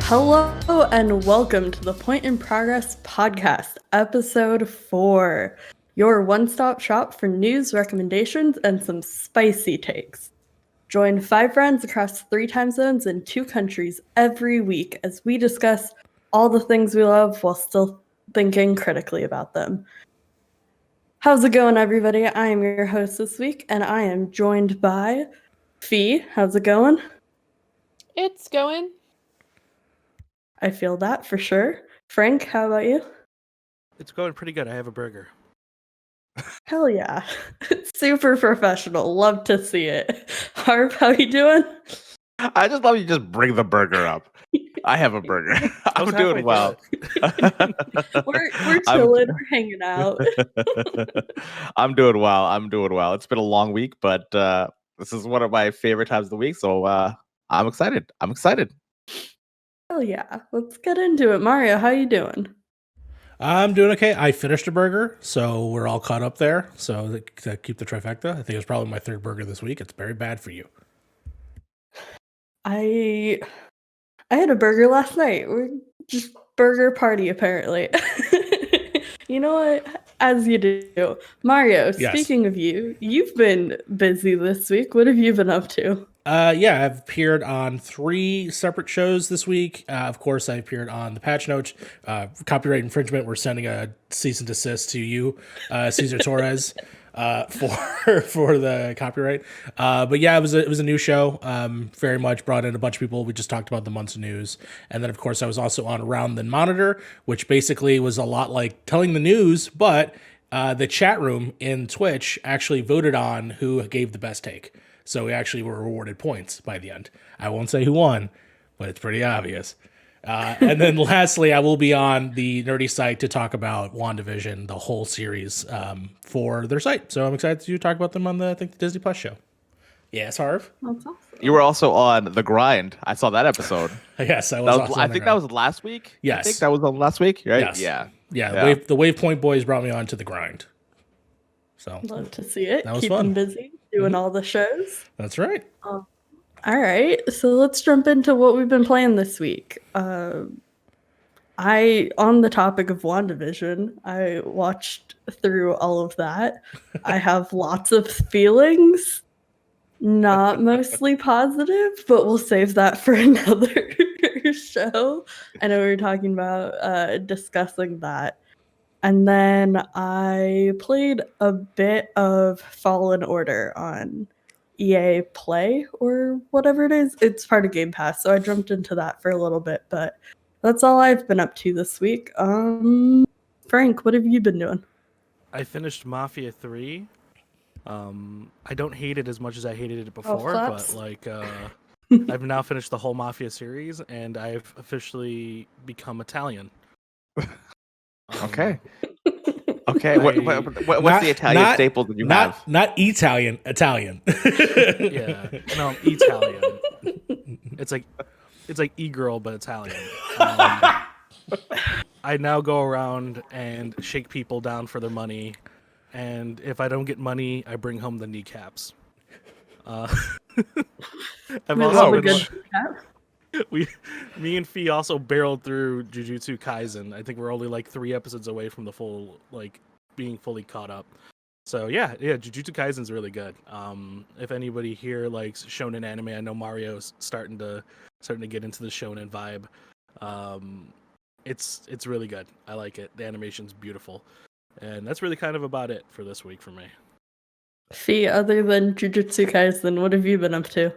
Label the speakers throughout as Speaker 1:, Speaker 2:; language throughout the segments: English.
Speaker 1: Hello and welcome to the Point in Progress podcast, episode 4, your one-stop shop for news, recommendations, and some spicy takes. Join 5 friends across 3 time zones and 2 countries every week as we discuss all the things we love while still thinking critically about them. How's it going, everybody? I am your host this week, and I am joined by Fee. How's it going?
Speaker 2: It's going.
Speaker 1: I feel that for sure. Frank, how about you?
Speaker 3: It's going pretty good. I have a burger.
Speaker 1: Hell yeah. Super professional. Love to see it. Harv, how you doing?
Speaker 4: I just love you just bring the burger up. I have a burger. I'm doing well.
Speaker 1: We're chilling, we're hanging out.
Speaker 4: I'm doing well. It's been a long week, but this is one of my favorite times of the week, so I'm excited.
Speaker 1: Hell yeah. Let's get into it. Mario, how you doing?
Speaker 5: I'm doing okay. I finished a burger, so we're all caught up there. So to keep the trifecta, I think it was probably my 3rd burger this week. It's very bad for you.
Speaker 1: I had a burger last night. We're just burger party, apparently. You know what? As you do. Mario,
Speaker 5: Yes.
Speaker 1: Speaking of you, you've been busy this week. What have you been up to?
Speaker 5: Yeah, I've appeared on 3 separate shows this week. Of course, I appeared on the patch notes. Copyright infringement. We're sending a cease and desist to you, Cesar Torres, for the copyright. But yeah, it was a new show. Very much brought in a bunch of people. We just talked about the month's news, and then of course I was also on Around the Monitor, which basically was a lot like telling the news, but the chat room in Twitch actually voted on who gave the best take. So we actually were awarded points by the end. I won't say who won, but it's pretty obvious. And then lastly, I will be on the Nerdy site to talk about WandaVision, the whole series, for their site. So I'm excited to talk about them on the Disney Plus show. Yes, Harv?
Speaker 1: That's awesome.
Speaker 4: You were also on The Grind. I saw that episode.
Speaker 5: Yes, I was.
Speaker 4: I think that was last week.
Speaker 5: Yes.
Speaker 4: I think that was on last week, right?
Speaker 5: Yes. Yeah. The Wave Point boys brought me on to The Grind. So
Speaker 1: Love to see it.
Speaker 5: That was
Speaker 1: Keep
Speaker 5: fun.
Speaker 1: them busy doing all the shows.
Speaker 5: That's right.
Speaker 1: All right, so let's jump into what we've been playing this week. On the topic of WandaVision, I watched through all of that. I have lots of feelings, not mostly positive, but we'll save that for another show. I know we were talking about discussing that. And then I played a bit of Fallen Order on EA Play or whatever it is. It's part of Game Pass, so I jumped into that for a little bit, but that's all I've been up to this week. Frank, what have you been doing?
Speaker 3: I finished Mafia 3. I don't hate it as much as I hated it before,
Speaker 1: claps.
Speaker 3: but I've now finished the whole Mafia series, and I've officially become Italian.
Speaker 4: Okay. Okay. What's the Italian staple that you have?
Speaker 5: Not Italian.
Speaker 3: Yeah. No, I'm Italian. It's like e-girl, but Italian. I now go around and shake people down for their money, and if I don't get money, I bring home the kneecaps. Me and Fee also barreled through Jujutsu Kaisen. I think we're only like 3 episodes away from the full, being fully caught up. So yeah, Jujutsu Kaisen's really good. If anybody here likes shonen anime, I know Mario's starting to get into the shonen vibe. It's really good. I like it. The animation's beautiful. And that's really kind of about it for this week for me.
Speaker 1: Fee, other than Jujutsu Kaisen, what have you been up to?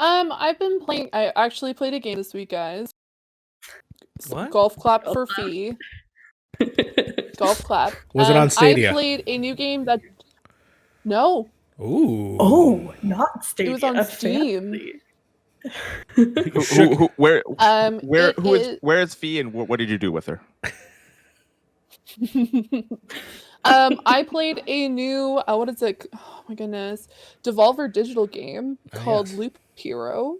Speaker 2: I've been playing. I actually played a game this week, guys.
Speaker 3: What?
Speaker 2: Golf clap for Fee. Golf clap.
Speaker 5: Was it on Stadia?
Speaker 2: I played a new game that. No.
Speaker 5: Ooh.
Speaker 1: Oh, not Stadia.
Speaker 2: It was on Steam.
Speaker 4: Where is Fee and what did you do with her?
Speaker 2: I played a new what is it? Oh my goodness, Devolver Digital game called Loop Hero.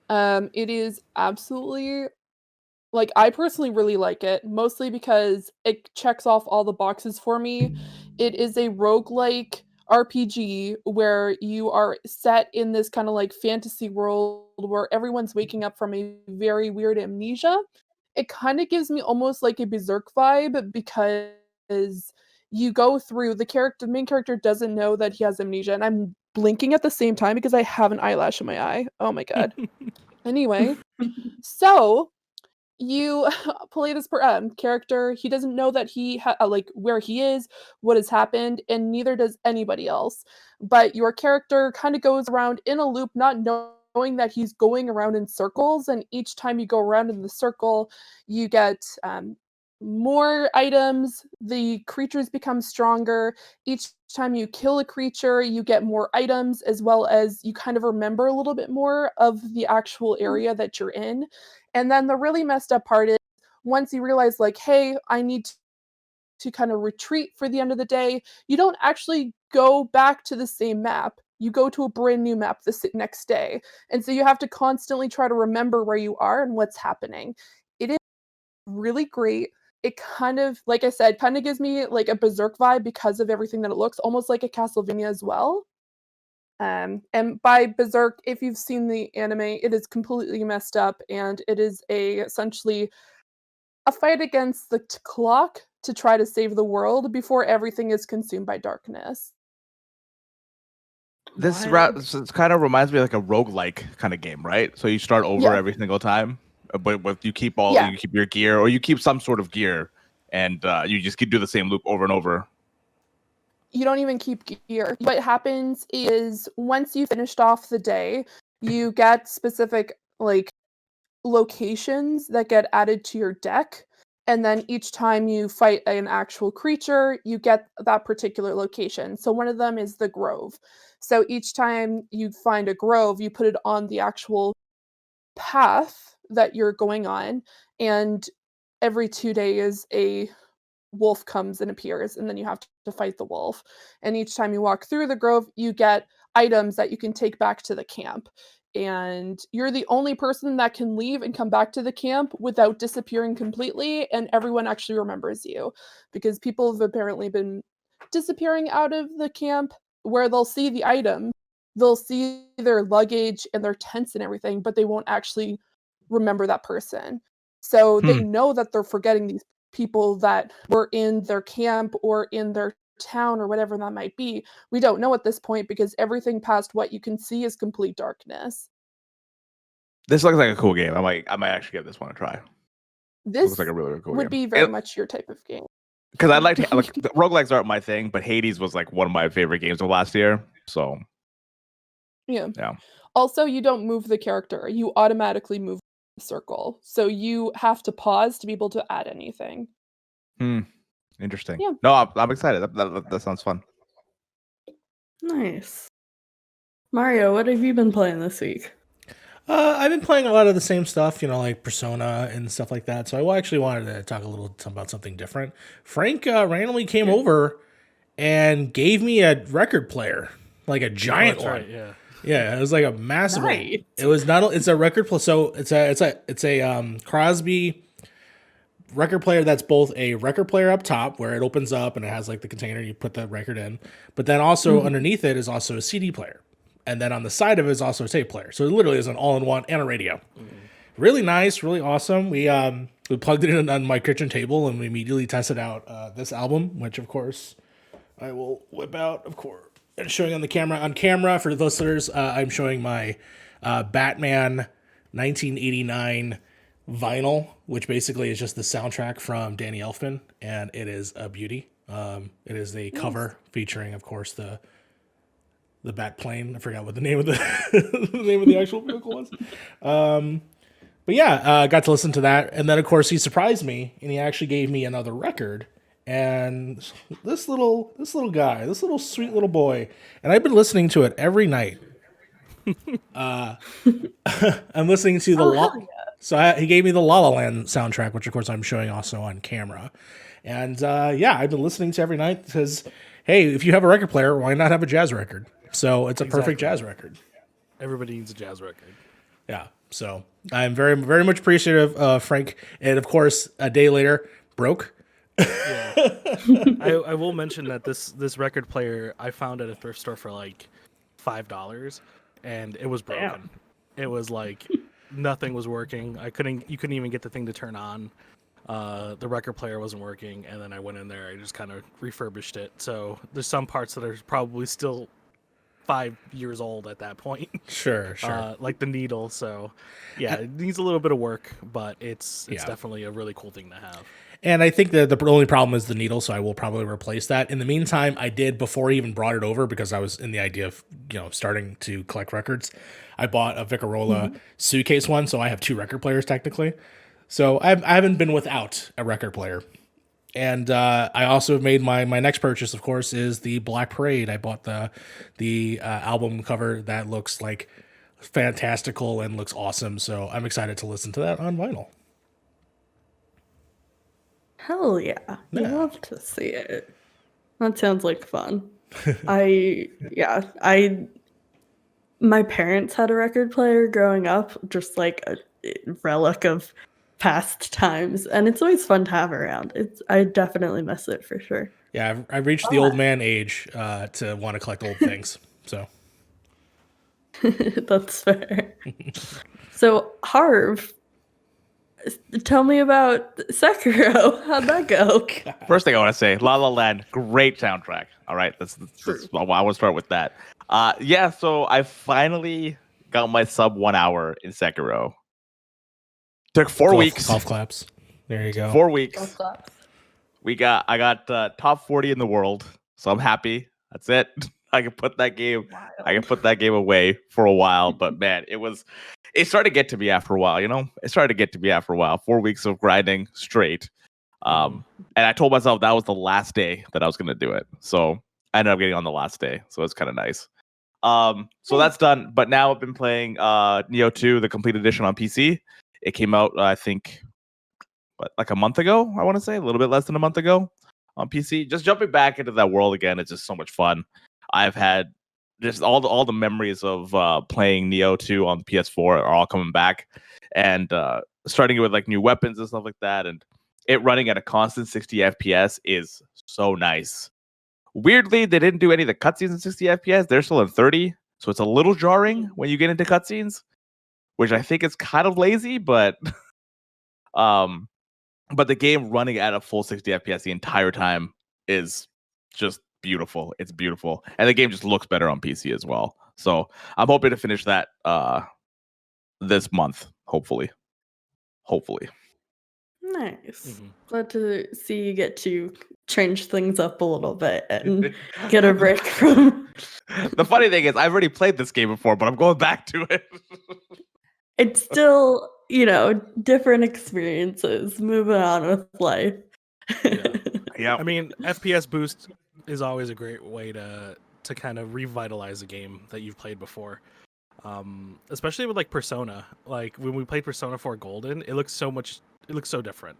Speaker 2: It is absolutely I personally really like it, mostly because it checks off all the boxes for me. It is a roguelike RPG where you are set in this kind of like fantasy world where everyone's waking up from a very weird amnesia. It kind of gives me almost like a Berserk vibe because you go through the main character doesn't know that he has amnesia, and I'm blinking at the same time because I have an eyelash in my eye. Oh my god. Anyway, so you play this character. He doesn't know that like where he is, what has happened, and neither does anybody else. But your character kind of goes around in a loop, not knowing that he's going around in circles. And each time you go around in the circle, you get more items. The creatures become stronger. Each time you kill a creature, you get more items, as well as you kind of remember a little bit more of the actual area that you're in. And then the really messed up part is once you realize, like, hey, I need to kind of retreat for the end of the day, you don't actually go back to the same map. You go to a brand new map the next day. And so you have to constantly try to remember where you are and what's happening. It is really great. It kind of, like I said, kind of gives me like a Berserk vibe because of everything that it looks, almost like a Castlevania as well. And by Berserk, if you've seen the anime, it is completely messed up, and it is essentially a fight against the clock to try to save the world before everything is consumed by darkness.
Speaker 4: This
Speaker 1: Wild.
Speaker 4: kind of reminds me of like a roguelike kind of game, right? So you start over
Speaker 2: Yeah.
Speaker 4: every single time, but you keep
Speaker 2: Yeah.
Speaker 4: you keep your gear, or you keep some sort of gear, and you just do the same loop over and over.
Speaker 2: You don't even keep gear. What happens is once you finished off the day, you get specific like locations that get added to your deck. And then each time you fight an actual creature, you get that particular location. So one of them is the grove. So each time you find a grove, you put it on the actual path that you're going on. And every 2 days, a wolf comes and appears, and then you have to fight the wolf. And each time you walk through the grove, you get items that you can take back to the camp. And you're the only person that can leave and come back to the camp without disappearing completely, and everyone actually remembers you. Because people have apparently been disappearing out of the camp where they'll see the item, they'll see their luggage and their tents and everything, but they won't actually remember that person. So they know that they're forgetting these people that were in their camp or in their town or whatever that might be. We don't know at this point because everything past what you can see is complete darkness.
Speaker 4: This looks like a cool game. I might actually give this one a try.
Speaker 2: This
Speaker 4: Looks like a really cool
Speaker 2: would
Speaker 4: game.
Speaker 2: be very much your type of game.
Speaker 4: Because I like roguelikes aren't my thing, but Hades was like one of my favorite games of last year. So
Speaker 2: Yeah.
Speaker 4: yeah.
Speaker 2: Also, you don't move the character. You automatically move the circle. So you have to pause to be able to add anything.
Speaker 4: Interesting.
Speaker 2: Yeah.
Speaker 4: No, I'm excited. That sounds fun.
Speaker 1: Nice. Mario, what have you been playing this week?
Speaker 5: I've been playing a lot of the same stuff, like Persona and stuff like that. So I actually wanted to talk a little about something different. Frank randomly came over and gave me a record player, like a giant one.
Speaker 3: Right, yeah.
Speaker 5: Yeah, it was like a massive one.
Speaker 1: Nice.
Speaker 5: It was it's a record player. So it's a Crosby record player that's both a record player up top where it opens up and it has like the container, you put the record in, but then also underneath it is also a CD player. And then on the side of it is also a tape player. So it literally is an all-in-one and a radio. Really nice, really awesome. We plugged it in on my kitchen table and we immediately tested out this album, which of course I will whip out, of course, and showing on the camera. On camera, for the listeners, I'm showing my Batman 1989 vinyl, which basically is just the soundtrack from Danny Elfman, and it is a beauty. It is a cover featuring, of course, the bat plane. I forgot what the name of the the name of the actual vehicle was. But yeah, I got to listen to that, and then of course he surprised me, and he actually gave me another record. And this little guy, this little sweet little boy, and I've been listening to it every night. I'm listening to he gave me the La La Land soundtrack, which of course I'm showing also on camera. And yeah, I've been listening to every night because, hey, if you have a record player, why not have a jazz record? So it's a perfect jazz record.
Speaker 3: Everybody needs a jazz record.
Speaker 5: Yeah. So I'm very, very much appreciative of Frank. And of course, a day later, broke.
Speaker 3: Yeah. I will mention that this record player I found at a thrift store for like $5, and it was broken.
Speaker 1: Damn.
Speaker 3: It was like nothing was working. You couldn't even get the thing to turn on. The record player wasn't working, and then I went in there. I just kind of refurbished it. So there's some parts that are probably still 5 years old at that point.
Speaker 5: Sure.
Speaker 3: Like the needle. So yeah, it needs a little bit of work, but it's
Speaker 5: Yeah.
Speaker 3: definitely a really cool thing to have.
Speaker 5: And I think that the only problem is the needle, so I will probably replace that. In the meantime, I did, before I even brought it over, because I was in the idea of, starting to collect records, I bought a Vicarola suitcase one, so I have 2 record players technically. So I haven't been without a record player. And I also have made my next purchase, of course, is the Black Parade. I bought the album cover that looks like fantastical and looks awesome, so I'm excited to listen to that on vinyl.
Speaker 1: Hell yeah.
Speaker 5: Yeah.
Speaker 1: Love to see it. That sounds like fun. My parents had a record player growing up, just like a relic of past times, and it's always fun to have around. I definitely miss it for sure.
Speaker 5: Yeah, I've reached the old man age to want to collect old things. So
Speaker 1: That's fair. So, Harv, tell me about Sekiro. How'd that go?
Speaker 4: First thing I want to say, La La Land, great soundtrack. All right, that's I want to start with that. Yeah, so I finally got my sub 1 hour in Sekiro. Took 4 weeks.
Speaker 5: Golf claps. There you go.
Speaker 4: 4 weeks. I got top 40 in the world, so I'm happy. That's it. I can put that game. I can put that game away for a while, but man, it started to get to me after a while. It started to get to me after a while. 4 weeks of grinding straight, and I told myself that was the last day that I was gonna do it. So I ended up getting on the last day, so it's kind of nice. So that's done. But now I've been playing Neo 2, the complete edition on PC. It came out, I think, like a month ago. I want to say a little bit less than a month ago on PC. Just jumping back into that world again, it's just so much fun. I've had just all the memories of playing Neo 2 on the PS4 are all coming back, and starting with like new weapons and stuff like that, and it running at a constant 60 FPS is so nice. Weirdly, they didn't do any of the cutscenes in 60 FPS. They're still in 30, so it's a little jarring when you get into cutscenes, which I think is kind of lazy, but the game running at a full 60 FPS the entire time is just beautiful. It's beautiful. And the game just looks better on PC as well. So I'm hoping to finish that this month, hopefully.
Speaker 1: Nice. Glad to see you get to change things up a little bit and get a break from...
Speaker 4: The funny thing is, I've already played this game before, but I'm going back to it.
Speaker 1: It's still, different experiences, moving on with life.
Speaker 4: Yeah.
Speaker 3: I mean, FPS boost is always a great way to kind of revitalize a game that you've played before. Especially with like Persona. Like when we played Persona 4 Golden, it looks so different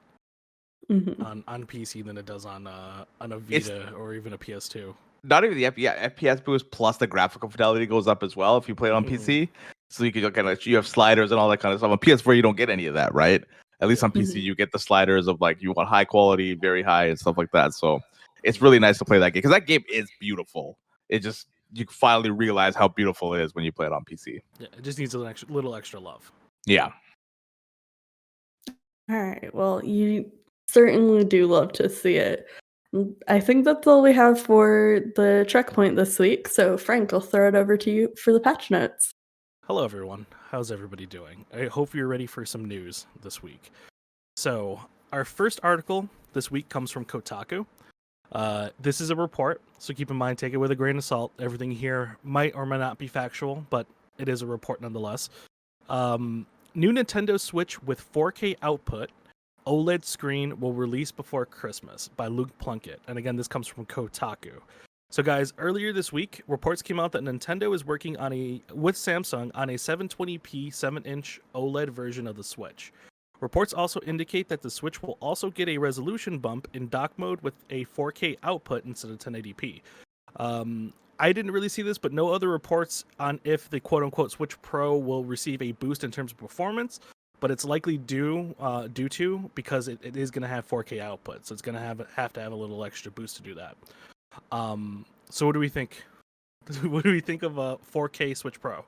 Speaker 3: on PC than it does on a Vita or even a PS2.
Speaker 4: Not even the FPS boost plus the graphical fidelity goes up as well if you play it on PC. So you can you have sliders and all that kind of stuff. On PS4 you don't get any of that, right? At least on PC you get the sliders of like you want high quality, very high, and stuff like that. So it's really nice to play that game because that game is beautiful. You finally realize how beautiful it is when you play it on PC.
Speaker 3: Yeah, it just needs a little extra love.
Speaker 4: Yeah.
Speaker 1: All right. Well, you certainly do love to see it. I think that's all we have for the checkpoint this week. So, Frank, I'll throw it over to you for the patch notes.
Speaker 3: Hello, everyone. How's everybody doing? I hope you're ready for some news this week. So, our first article this week comes from Kotaku. This is a report, so keep in mind, take it with a grain of salt. Everything here might or might not be factual, but it is a report nonetheless. New Nintendo Switch with 4K output, OLED screen will release before Christmas by Luke Plunkett. And again, this comes from Kotaku. So guys, earlier this week, reports came out that Nintendo is working with Samsung on a 720p 7-inch OLED version of the Switch. Reports also indicate that the Switch will also get a resolution bump in dock mode with a 4K output instead of 1080p. I didn't really see this, but no other reports on if the quote-unquote Switch Pro will receive a boost in terms of performance. but it's likely due to because it is going to have 4K output, so it's going to have to have a little extra boost to do that. So what do we think? What do we think of a 4K Switch Pro?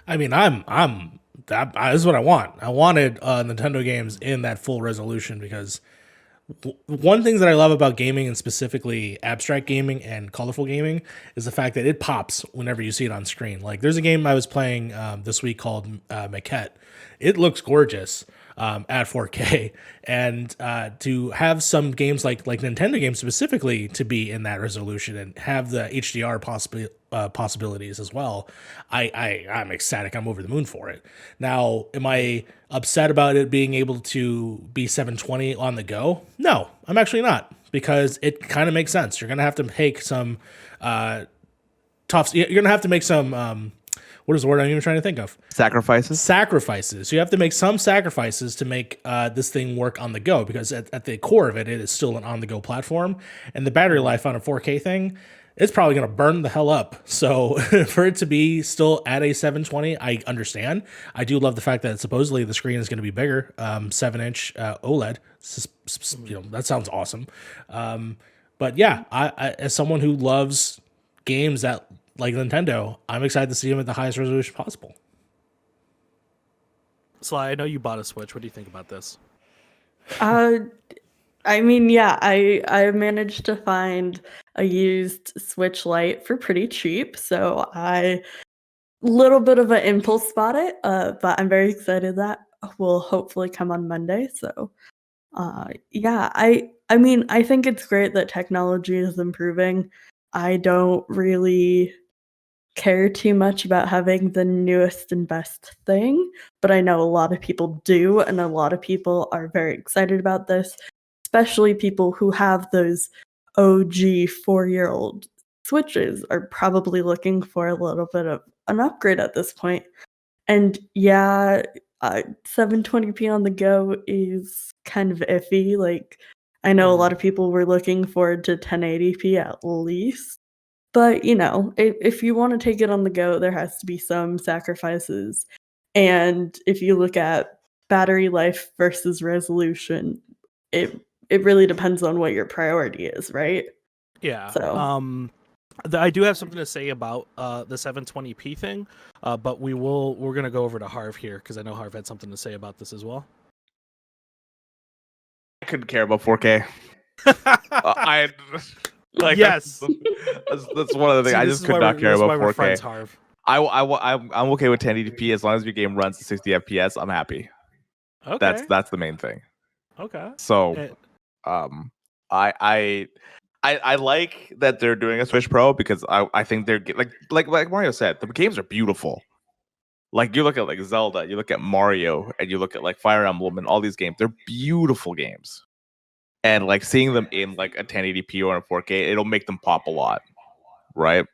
Speaker 5: I mean, this is what I want. I wanted Nintendo games in that full resolution because one thing that I love about gaming, and specifically abstract gaming and colorful gaming, is the fact that it pops whenever you see it on screen. Like, there's a game I was playing this week called MacKinnon. It looks gorgeous at 4K, and to have some games like Nintendo games specifically to be in that resolution and have the HDR possibilities as well, I'm ecstatic. I'm over the moon for it. Now, am I upset about it being able to be 720 on the go? No, I'm actually not, because it kind of makes sense. You're gonna have to make some you're gonna have to make some what is the word I'm even trying to think of? Sacrifices. You have to make some sacrifices to make this thing work on the go, because at the core of it is still an on-the-go platform, and the battery life on a 4K thing, it's probably going to burn the hell up. So for it to be still at a 720, I understand. I do love the fact that supposedly the screen is going to be bigger, 7-inch OLED. That sounds awesome. But yeah, I as someone who loves games that like Nintendo, I'm excited to see them at the highest resolution possible.
Speaker 3: Sly, I know you bought a Switch. What do you think about this?
Speaker 1: I mean, yeah, I managed to find a used Switch Lite for pretty cheap, so I little bit of an impulse bought it, but I'm very excited that will hopefully come on Monday. So, yeah, I mean, I think it's great that technology is improving. I don't really care too much about having the newest and best thing, but I know a lot of people do, and a lot of people are very excited about this, especially people who have those OG 4-year-old Switches are probably looking for a little bit of an upgrade at this point. And yeah, 720p on the go is kind of iffy. Like, I know a lot of people were looking forward to 1080p at least. But, if you want to take it on the go, there has to be some sacrifices. And if you look at battery life versus resolution, it really depends on what your priority is, right?
Speaker 3: Yeah.
Speaker 1: So.
Speaker 3: I do have something to say about the 720p thing, but we're going to go over to Harv here, because I know Harv had something to say about this as well.
Speaker 4: I couldn't care about 4K.
Speaker 3: Yes,
Speaker 4: that's one of the things. I just could not care about 4K.
Speaker 3: Friends, Harv.
Speaker 4: I'm okay with 1080p as long as your game runs at 60 FPS. I'm happy.
Speaker 3: Okay,
Speaker 4: that's the main thing.
Speaker 3: Okay.
Speaker 4: So, I like that they're doing a Switch Pro, because I think they're like Mario said, the games are beautiful. Like, you look at like Zelda, you look at Mario, and you look at like Fire Emblem and all these games. They're beautiful games. And like seeing them in like a 1080p or a 4K, it'll make them pop a lot, right?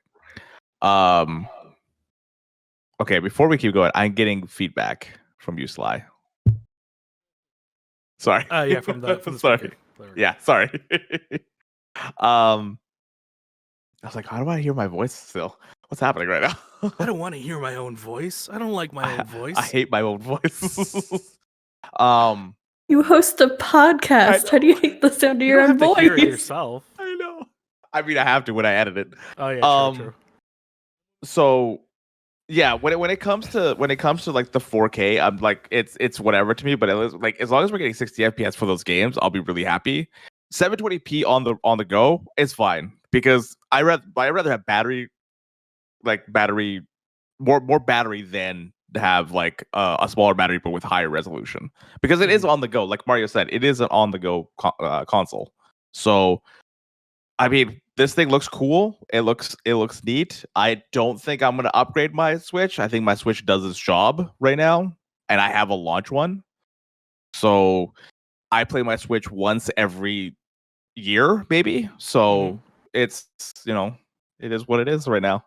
Speaker 4: Okay, before we keep going, I'm getting feedback from you, Sly. Sorry.
Speaker 3: Yeah, from the
Speaker 4: sorry.
Speaker 3: speaker.
Speaker 4: Yeah, sorry. I was like, how do I hear my voice still? What's happening right now?
Speaker 3: I don't want to hear my own voice. I don't like my own voice.
Speaker 4: I hate my own voice.
Speaker 1: You host a podcast. How do you hate the sound of your own voice?
Speaker 3: Hear it yourself.
Speaker 4: I know. I mean, I have to when I edit it.
Speaker 3: Oh yeah, true.
Speaker 4: So, yeah, when it comes to like the 4K, I'm like, it's whatever to me. But like, as long as we're getting 60 FPS for those games, I'll be really happy. 720p on the go is fine, because I rather have battery more battery than to have like a smaller battery but with higher resolution, because it is on the go. Like Mario said, it is an on the go console. So, I mean, this thing looks cool. It looks neat. I don't think I'm gonna upgrade my Switch. I think my Switch does its job right now, and I have a launch one. So I play my Switch once every year, maybe. So it's it is what it is right now.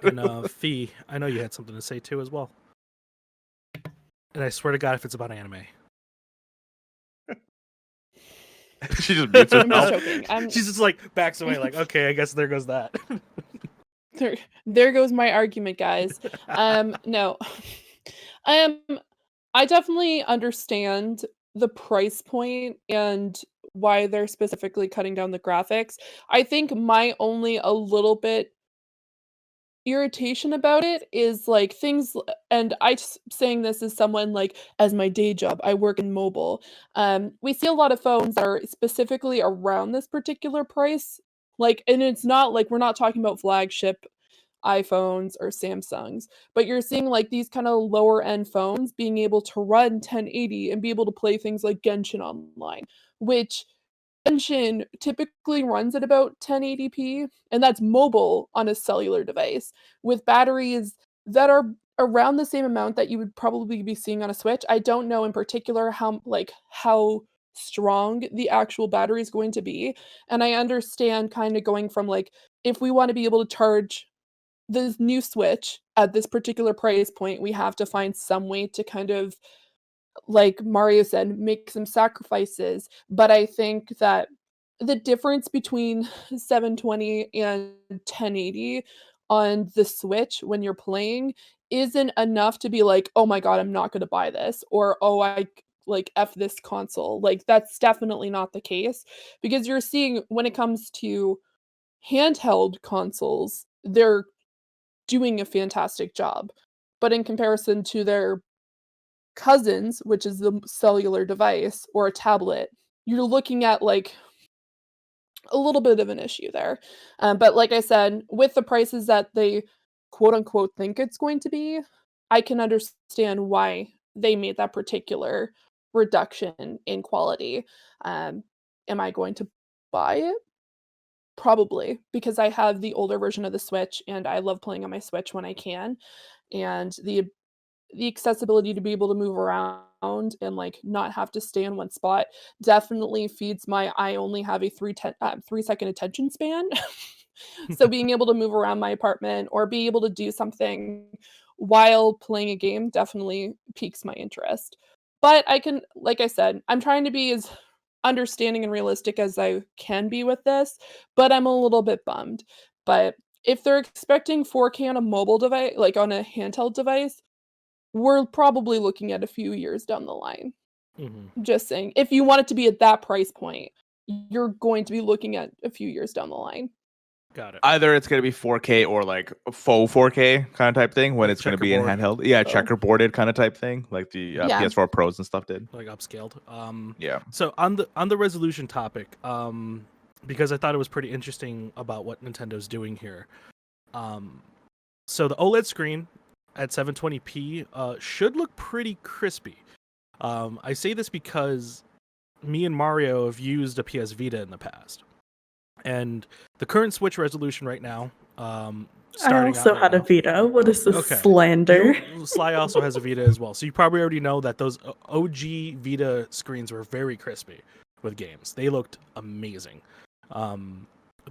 Speaker 3: And Fee, I know you had something to say too as well. And I swear to God, if it's about anime.
Speaker 4: She just mutes
Speaker 2: I'm
Speaker 4: herself.
Speaker 2: just joking.
Speaker 3: She's just like backs away, like, okay, I guess there goes that.
Speaker 2: There goes my argument, guys. No. I definitely understand the price point and why they're specifically cutting down the graphics. I think my only a little bit irritation about it is, like, and saying this as someone, like, as my day job, I work in mobile. We see a lot of phones that are specifically around this particular price, like, and it's not like we're not talking about flagship iPhones or Samsungs, but you're seeing, like, these kinda lower end phones being able to run 1080 and be able to play things like Genshin Online, which Genshin typically runs at about 1080p, and that's mobile on a cellular device, with batteries that are around the same amount that you would probably be seeing on a Switch. I don't know in particular how strong the actual battery is going to be, and I understand kinda going from, like, if we wanna be able to charge this new Switch at this particular price point, we have to find some way to kind of, like Mario said, make some sacrifices. But I think that the difference between 720 and 1080 on the Switch when you're playing isn't enough to be like, "Oh my god, I'm not gonna buy this," or, "Oh, like, F this console." Like, that's definitely not the case, because you're seeing when it comes to handheld consoles, they're doing a fantastic job. But in comparison to their cousins, which is the cellular device or a tablet, you're looking at, like, a little bit of an issue there. But like I said, with the prices that they quote unquote think it's going to be, I can understand why they made that particular reduction in quality. Am I going to buy it? Probably, because I have the older version of the Switch and I love playing on my Switch when I can. And the accessibility to be able to move around and, like, not have to stay in one spot definitely feeds my I only have a 3-second attention span. So being able to move around my apartment or be able to do something while playing a game definitely piques my interest. But like I said, I'm trying to be as understanding and realistic as I can be with this, but I'm a little bit bummed. But if they're expecting 4K on a mobile device, like on a handheld device, we're probably looking at a few years down the line.
Speaker 3: Mhm.
Speaker 2: Just saying. If you want it to be at that price point, you're going to be looking at a few years down the line.
Speaker 3: Got it.
Speaker 4: Either it's going to be 4K or like a faux 4K kind of type thing when
Speaker 3: Like
Speaker 4: it's going to be in
Speaker 3: checkerboard.
Speaker 4: handheld. Yeah,
Speaker 2: Oh.
Speaker 4: checkerboarded kind of type thing, like the
Speaker 2: Yeah.
Speaker 4: PS4 Pros and stuff did.
Speaker 3: Like upscaled.
Speaker 4: Yeah.
Speaker 3: So on the resolution topic, because I thought it was pretty interesting about what Nintendo's doing here. So the OLED screen at 720p should look pretty crispy. I say this because me and Mario have used a PS Vita in the past, and the current Switch resolution right now.
Speaker 1: I also had a Vita. What is this slander?
Speaker 3: Sly also has a Vita as well, so you probably already know that those OG Vita screens were very crispy with games. They looked amazing.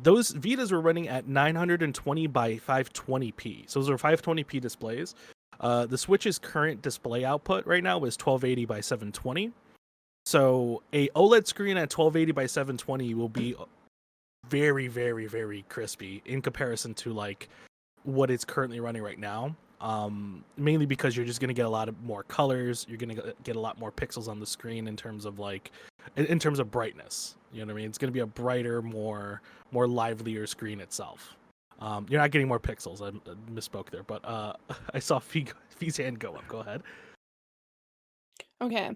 Speaker 3: Those Vitas were running at 920 by 520p. So those are 520p displays. The Switch's current display output right now is 1280 by 720. So a OLED screen at 1280 by 720 will be very, very, very crispy in comparison to like what it's currently running right now. Mainly because you're just going to get a lot of more colors. You're going to get a lot more pixels on the screen in terms of like, in terms of brightness. You know what I mean? It's going to be a brighter, more livelier screen itself. You're not getting more pixels. I misspoke there, but I saw Fee's hand go up. Go ahead.
Speaker 2: Okay.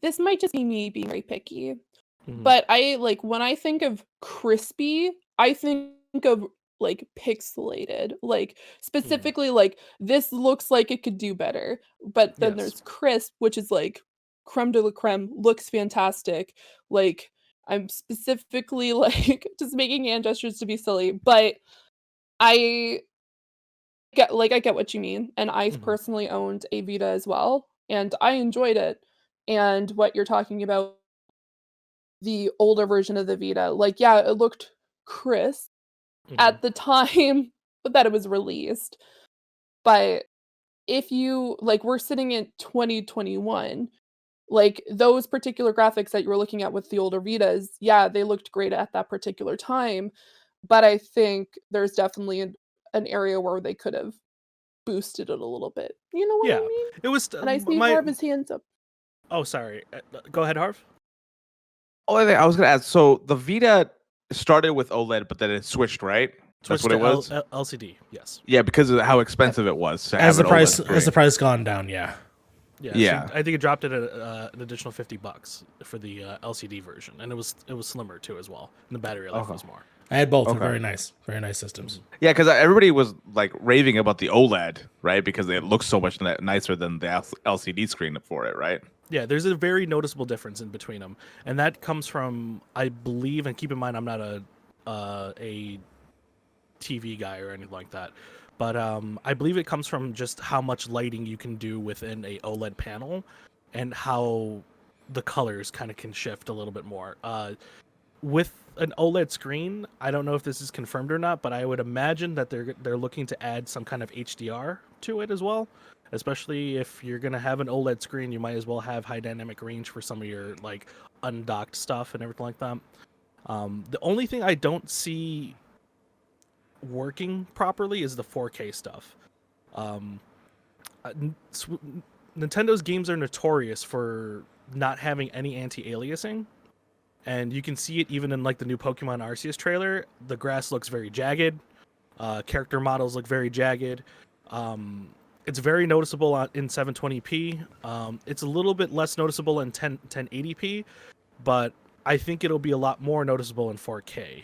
Speaker 2: This might just be me being very picky,
Speaker 3: Mhm.
Speaker 2: but when I think of crispy, I think of like pixelated, like specifically like this looks like it could do better. But then
Speaker 3: Yes.
Speaker 2: there's crisp, which is like creme de la creme, looks fantastic. Like I'm specifically like just making hand gestures to be silly, but I I get what you mean, and I've
Speaker 3: Mhm.
Speaker 2: personally owned a Vita as well, and I enjoyed it. And what you're talking about, the older version of the Vita, like, yeah, it looked crisp
Speaker 3: Mhm.
Speaker 2: at the time that it was released. But if you like, we're sitting in 2021, like, those particular graphics that you were looking at with the older Vitas, yeah, they looked great at that particular time, but I think there's definitely an area where they could have boosted it a little bit. You know what
Speaker 3: Yeah.
Speaker 2: I mean?
Speaker 3: It was
Speaker 2: And I see Harv's hands up.
Speaker 3: Oh, sorry. Go ahead, Harv.
Speaker 4: Oh, I was gonna ask. So the Vita started with OLED, but then it switched, right? That's what it was.
Speaker 3: LCD. Yes.
Speaker 4: Yeah, because of how expensive it was. To
Speaker 5: As
Speaker 4: have
Speaker 5: the
Speaker 4: an
Speaker 5: price
Speaker 4: OLED screen.
Speaker 5: as the price gone down, yeah.
Speaker 3: Yeah.
Speaker 4: Yeah.
Speaker 3: So I think it dropped it at an additional $50 for the LCD version, and it was slimmer too as well. And the battery life was more.
Speaker 5: I had both.
Speaker 4: Okay.
Speaker 5: Very nice systems.
Speaker 4: Yeah, because everybody was like raving about the OLED, right? Because it looks so much nicer than the LCD screen for it, right?
Speaker 3: Yeah, there's a very noticeable difference in between them, and that comes from, I believe, and keep in mind, I'm not a TV guy or anything like that, but I believe it comes from just how much lighting you can do within a OLED panel, and how the colors kind of can shift a little bit more. With an OLED screen, I don't know if this is confirmed or not, but I would imagine that they're looking to add some kind of HDR to it as well. Especially if you're gonna have an OLED screen, you might as well have high dynamic range for some of your like undocked stuff and everything like that. The only thing I don't see working properly is the 4K stuff. Nintendo's games are notorious for not having any anti-aliasing, and you can see it even in like the new Pokemon Arceus trailer. The grass looks very jagged. Character models look very jagged. It's very noticeable in 720p. It's a little bit less noticeable in 1080p, but I think it'll be a lot more noticeable in 4K.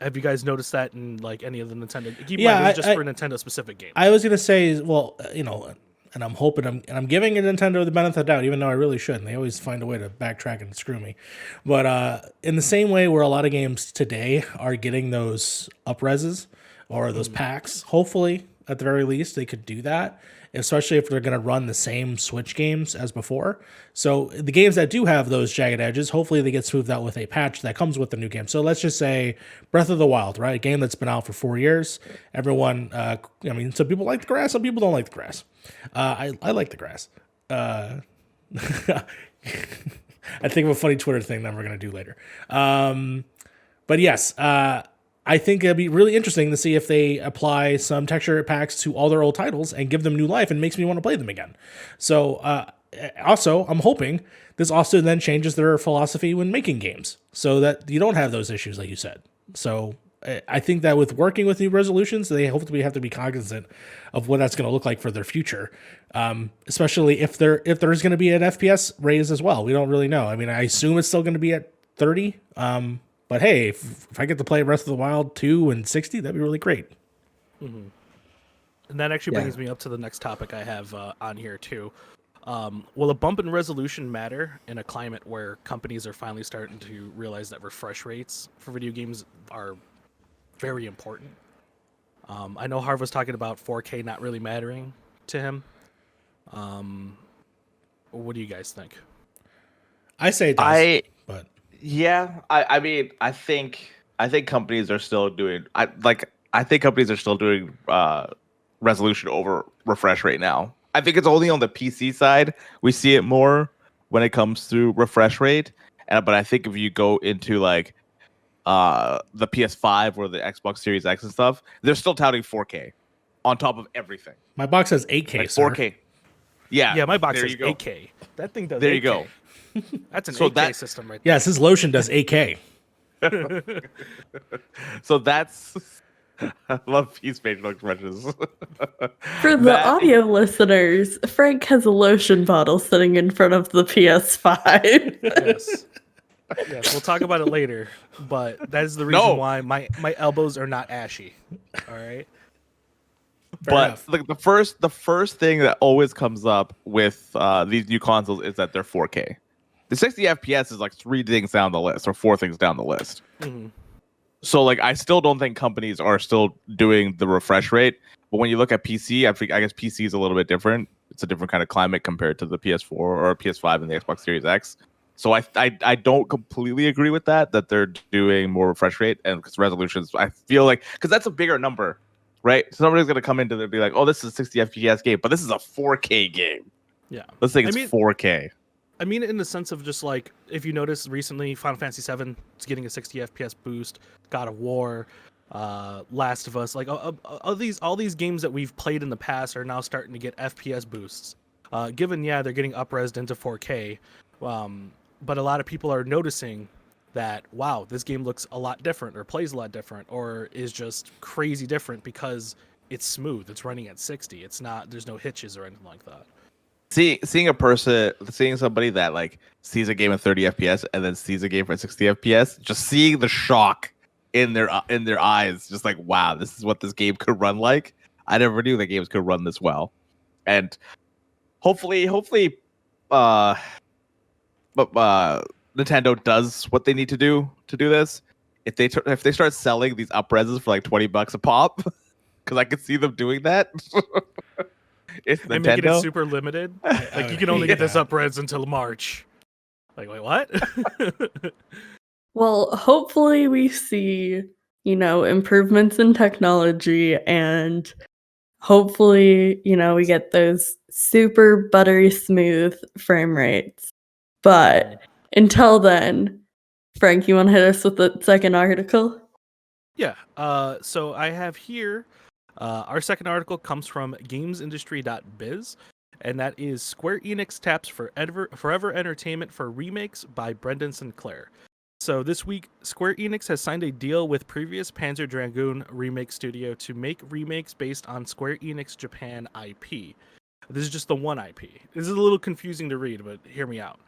Speaker 3: Have you guys noticed that in like any of the Nintendo? Keep in mind, this is just for Nintendo specific games.
Speaker 5: I was gonna say, well, and I'm hoping I'm giving Nintendo the benefit of the doubt, even though I really shouldn't. They always find a way to backtrack and screw me. But in the same way where a lot of games today are getting those up-reses or those packs, hopefully, at the very least, they could do that, especially if they're going to run the same Switch games as before. So the games that do have those jagged edges, hopefully they get smoothed out with a patch that comes with the new game. So let's just say Breath of the Wild, right? A game that's been out for 4 years. Everyone, some people like the grass, some people don't like the grass. I like the grass. I think of a funny Twitter thing that we're going to do later. But yes, I think it'd be really interesting to see if they apply some texture packs to all their old titles and give them new life, and makes me want to play them again. So also, I'm hoping this also then changes their philosophy when making games so that you don't have those issues like you said. So I think that with working with new resolutions, they hopefully have to be cognizant of what that's going to look like for their future, especially if there's going to be an FPS raise as well. We don't really know. I mean, I assume it's still going to be at 30. But hey, if I get to play Breath of the Wild 2 and 60, that'd be really great.
Speaker 3: Mm-hmm. And that actually brings me up to the next topic I have on here too. Will a bump in resolution matter in a climate where companies are finally starting to realize that refresh rates for video games are very important? I know Harv was talking about 4K not really mattering to him. What do you guys think?
Speaker 5: I say it does, but
Speaker 4: yeah, I mean, I think companies are still doing. I think companies are still doing resolution over refresh rate now. I think it's only on the PC side we see it more when it comes to refresh rate. But I think if you go into like the PS5 or the Xbox Series X and stuff, they're still touting 4K on top of everything.
Speaker 5: My box has 8K,
Speaker 4: like 4K.
Speaker 5: Sir.
Speaker 4: Yeah,
Speaker 3: my box says 8K. That thing does.
Speaker 4: There
Speaker 3: 8K.
Speaker 4: you go.
Speaker 3: That's an 8K system right there.
Speaker 5: Yes, his lotion does 8K.
Speaker 4: So that's. I love Pete's facial expressions.
Speaker 1: For the audio listeners, Frank has a lotion bottle sitting in front of the PS5.
Speaker 3: Yes. Yes, we'll talk about it later, but that is the reason why my elbows are not ashy. All right.
Speaker 4: But like the first thing that always comes up with these new consoles is that they're 4K. The 60 FPS is like 3 things down the list or 4 things down the list.
Speaker 3: Mm-hmm.
Speaker 4: So like I still don't think companies are still doing the refresh rate. But when you look at PC, I guess PC is a little bit different. It's a different kind of climate compared to the PS4 or PS5 and the Xbox Series X. So I don't completely agree with that they're doing more refresh rate and because resolutions. I feel like because that's a bigger number, right? Somebody's gonna come into it and be like, oh, this is a 60 FPS game, but this is a 4K game.
Speaker 3: Yeah,
Speaker 4: let's think it's 4K.
Speaker 3: I mean, in the sense of just like, if you notice recently, Final Fantasy VII is getting a 60 FPS boost. God of War, Last of Us, like all these games that we've played in the past are now starting to get FPS boosts. Given they're getting up-resed into 4K, but a lot of people are noticing that wow, this game looks a lot different, or plays a lot different, or is just crazy different because it's smooth. It's running at 60. It's not. There's no hitches or anything like that.
Speaker 4: Seeing somebody that like sees a game at 30 FPS and then sees a game at 60 FPS, just seeing the shock in their eyes, just like wow, this is what this game could run like. I never knew that games could run this well, and hopefully, Nintendo does what they need to do this. If they start selling these up-reses for like $20 a pop, because I could see them doing that. It's Nintendo.
Speaker 3: And making it super limited. Like you can only get this up-res until March. Like, wait, what?
Speaker 1: Well, hopefully we see, improvements in technology, and hopefully, we get those super buttery smooth frame rates. But until then, Frank, you want to hit us with the second article?
Speaker 3: Yeah. So I have here, our second article comes from gamesindustry.biz, and that is Square Enix taps Forever Entertainment for remakes by Brendan Sinclair. So this week, Square Enix has signed a deal with previous Panzer Dragoon remake studio to make remakes based on Square Enix Japan IP. This is just the one IP. This is a little confusing to read, but hear me out.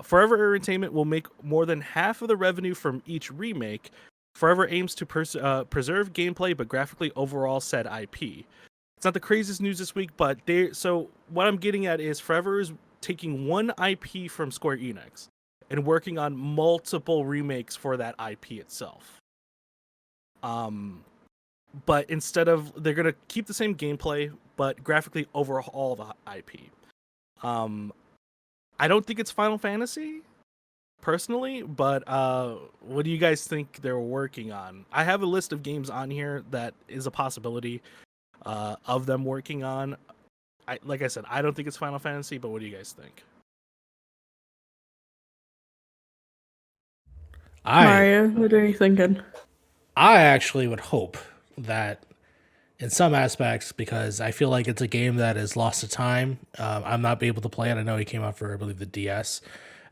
Speaker 3: Forever Entertainment will make more than half of the revenue from each remake. Forever aims to preserve gameplay, but graphically overall said IP. It's not the craziest news this week, but so what I'm getting at is Forever is taking one IP from Square Enix and working on multiple remakes for that IP itself. But instead of, they're going to keep the same gameplay, but graphically overhaul the IP. I don't think it's Final Fantasy, personally, but what do you guys think they're working on? I have a list of games on here that is a possibility of them working on. Like I said, I don't think it's Final Fantasy, but what do you guys think?
Speaker 1: Mario, what are you thinking?
Speaker 5: I actually would hope that in some aspects, because I feel like it's a game that is lost to time. I'm not able to play it. I know it came out for, I believe, the DS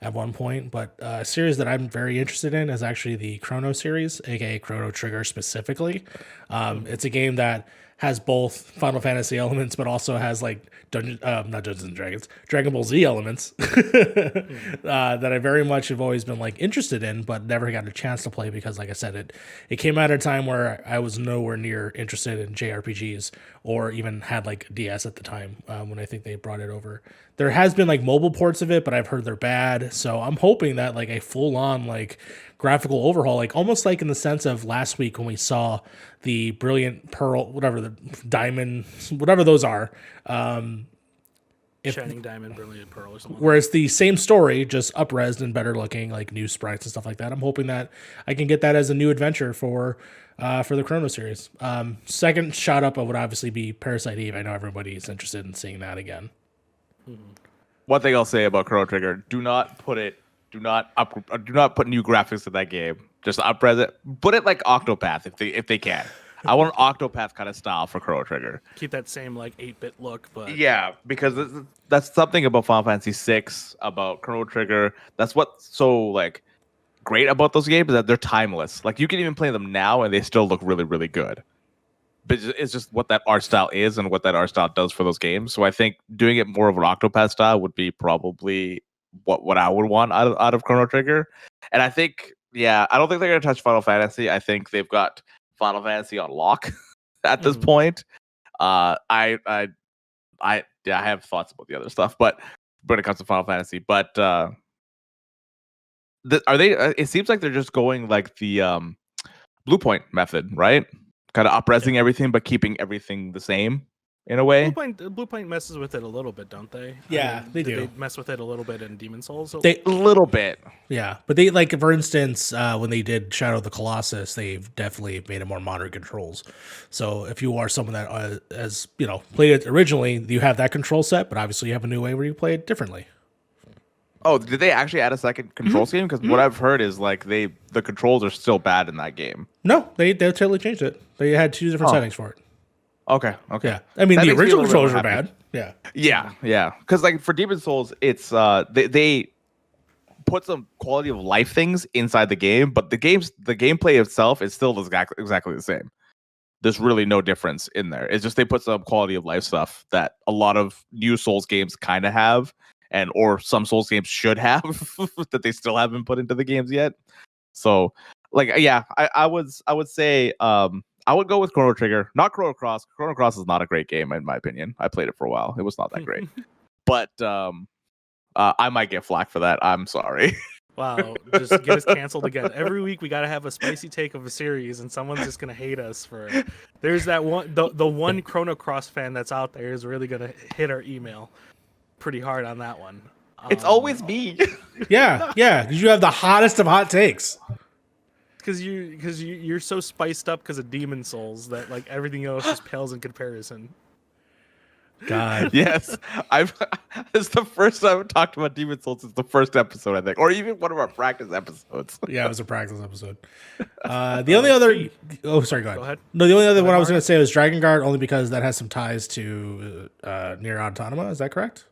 Speaker 5: at one point, but a series that I'm very interested in is actually the Chrono series, aka Chrono Trigger specifically. It's a game that has both Final Fantasy elements, but also has like not Dungeons and Dragons, Dragon Ball Z elements that I very much have always been like interested in, but never got a chance to play because, like I said, it came out at a time where I was nowhere near interested in JRPGs or even had like a DS at the time when I think they brought it over. There has been like mobile ports of it, but I've heard they're bad. So I'm hoping that like a full on like graphical overhaul, like almost like in the sense of last week when we saw the Brilliant Pearl, whatever the Diamond, whatever those are.
Speaker 3: Shining Diamond, Brilliant Pearl, or something.
Speaker 5: Where it's the same story, just up-resed and better looking, like new sprites and stuff like that. I'm hoping that I can get that as a new adventure for the Chrono series. Second shot up would obviously be Parasite Eve. I know everybody's interested in seeing that again.
Speaker 4: One thing I'll say about Chrono Trigger: do not put new graphics in that game. Just up-res it. Put it like Octopath if they can. I want an Octopath kind of style for Chrono Trigger.
Speaker 3: Keep that same like 8-bit look, but
Speaker 4: yeah, because that's something about Final Fantasy VI, about Chrono Trigger. That's what's so like great about those games, is that they're timeless. Like you can even play them now and they still look really, really good. But it's just what that art style is and what that art style does for those games. So I think doing it more of an Octopath style would be probably what I would want out of Chrono Trigger. And I think, I don't think they're gonna touch Final Fantasy. I think they've got Final Fantasy on lock at this point. I have thoughts about the other stuff, but when it comes to Final Fantasy, but are they? It seems like they're just going like the Blue Point method, right? Kind of up-resing everything, but keeping everything the same in a way.
Speaker 3: Blue Point messes with it a little bit, don't they?
Speaker 5: Yeah, they do.
Speaker 3: They mess with it a little bit in Demon Souls.
Speaker 5: A
Speaker 4: little bit.
Speaker 5: Yeah, but they, like, for instance, when they did Shadow of the Colossus, they've definitely made it more modern controls. So if you are someone that has played it originally, you have that control set, but obviously you have a new way where you play it differently.
Speaker 4: Oh, did they actually add a second control scheme? Because what I've heard is like the controls are still bad in that game.
Speaker 5: No, they totally changed it. They had 2 different settings for it.
Speaker 4: Okay.
Speaker 5: Yeah, I mean
Speaker 4: That
Speaker 5: the
Speaker 4: makes me a
Speaker 5: original
Speaker 4: little bit
Speaker 5: controls
Speaker 4: more
Speaker 5: were
Speaker 4: happy.
Speaker 5: bad. Yeah,
Speaker 4: Yeah. Because like for Demon Souls, it's they put some quality of life things inside the game, but the gameplay itself is still exactly the same. There's really no difference in there. It's just they put some quality of life stuff that a lot of new Souls games kind of have, or some Souls games should have that they still haven't put into the games yet. So, like, yeah, I would say I would go with Chrono Trigger, not Chrono Cross. Chrono Cross is not a great game in my opinion. I played it for a while. It was not that great, but I might get flack for that. I'm sorry.
Speaker 3: Wow, just get us canceled again. Every week we gotta have a spicy take of a series, and someone's just gonna hate us for it. There's that one, the one Chrono Cross fan that's out there is really gonna hit our email pretty hard on that one.
Speaker 4: It's always me.
Speaker 5: yeah, because you have the hottest of hot takes.
Speaker 3: Because you're so spiced up because of Demon Souls that like everything else just pales in comparison.
Speaker 5: God,
Speaker 4: Yes, it's the first time I've talked about Demon Souls since the first episode, I think, or even one of our practice episodes.
Speaker 5: yeah, it was a practice episode. The only other, sorry, go ahead.
Speaker 3: Go ahead.
Speaker 5: No, the only other one I was
Speaker 3: Mario.
Speaker 5: going to say was Dragon Guard, only because that has some ties to Nier Automata. Is that correct?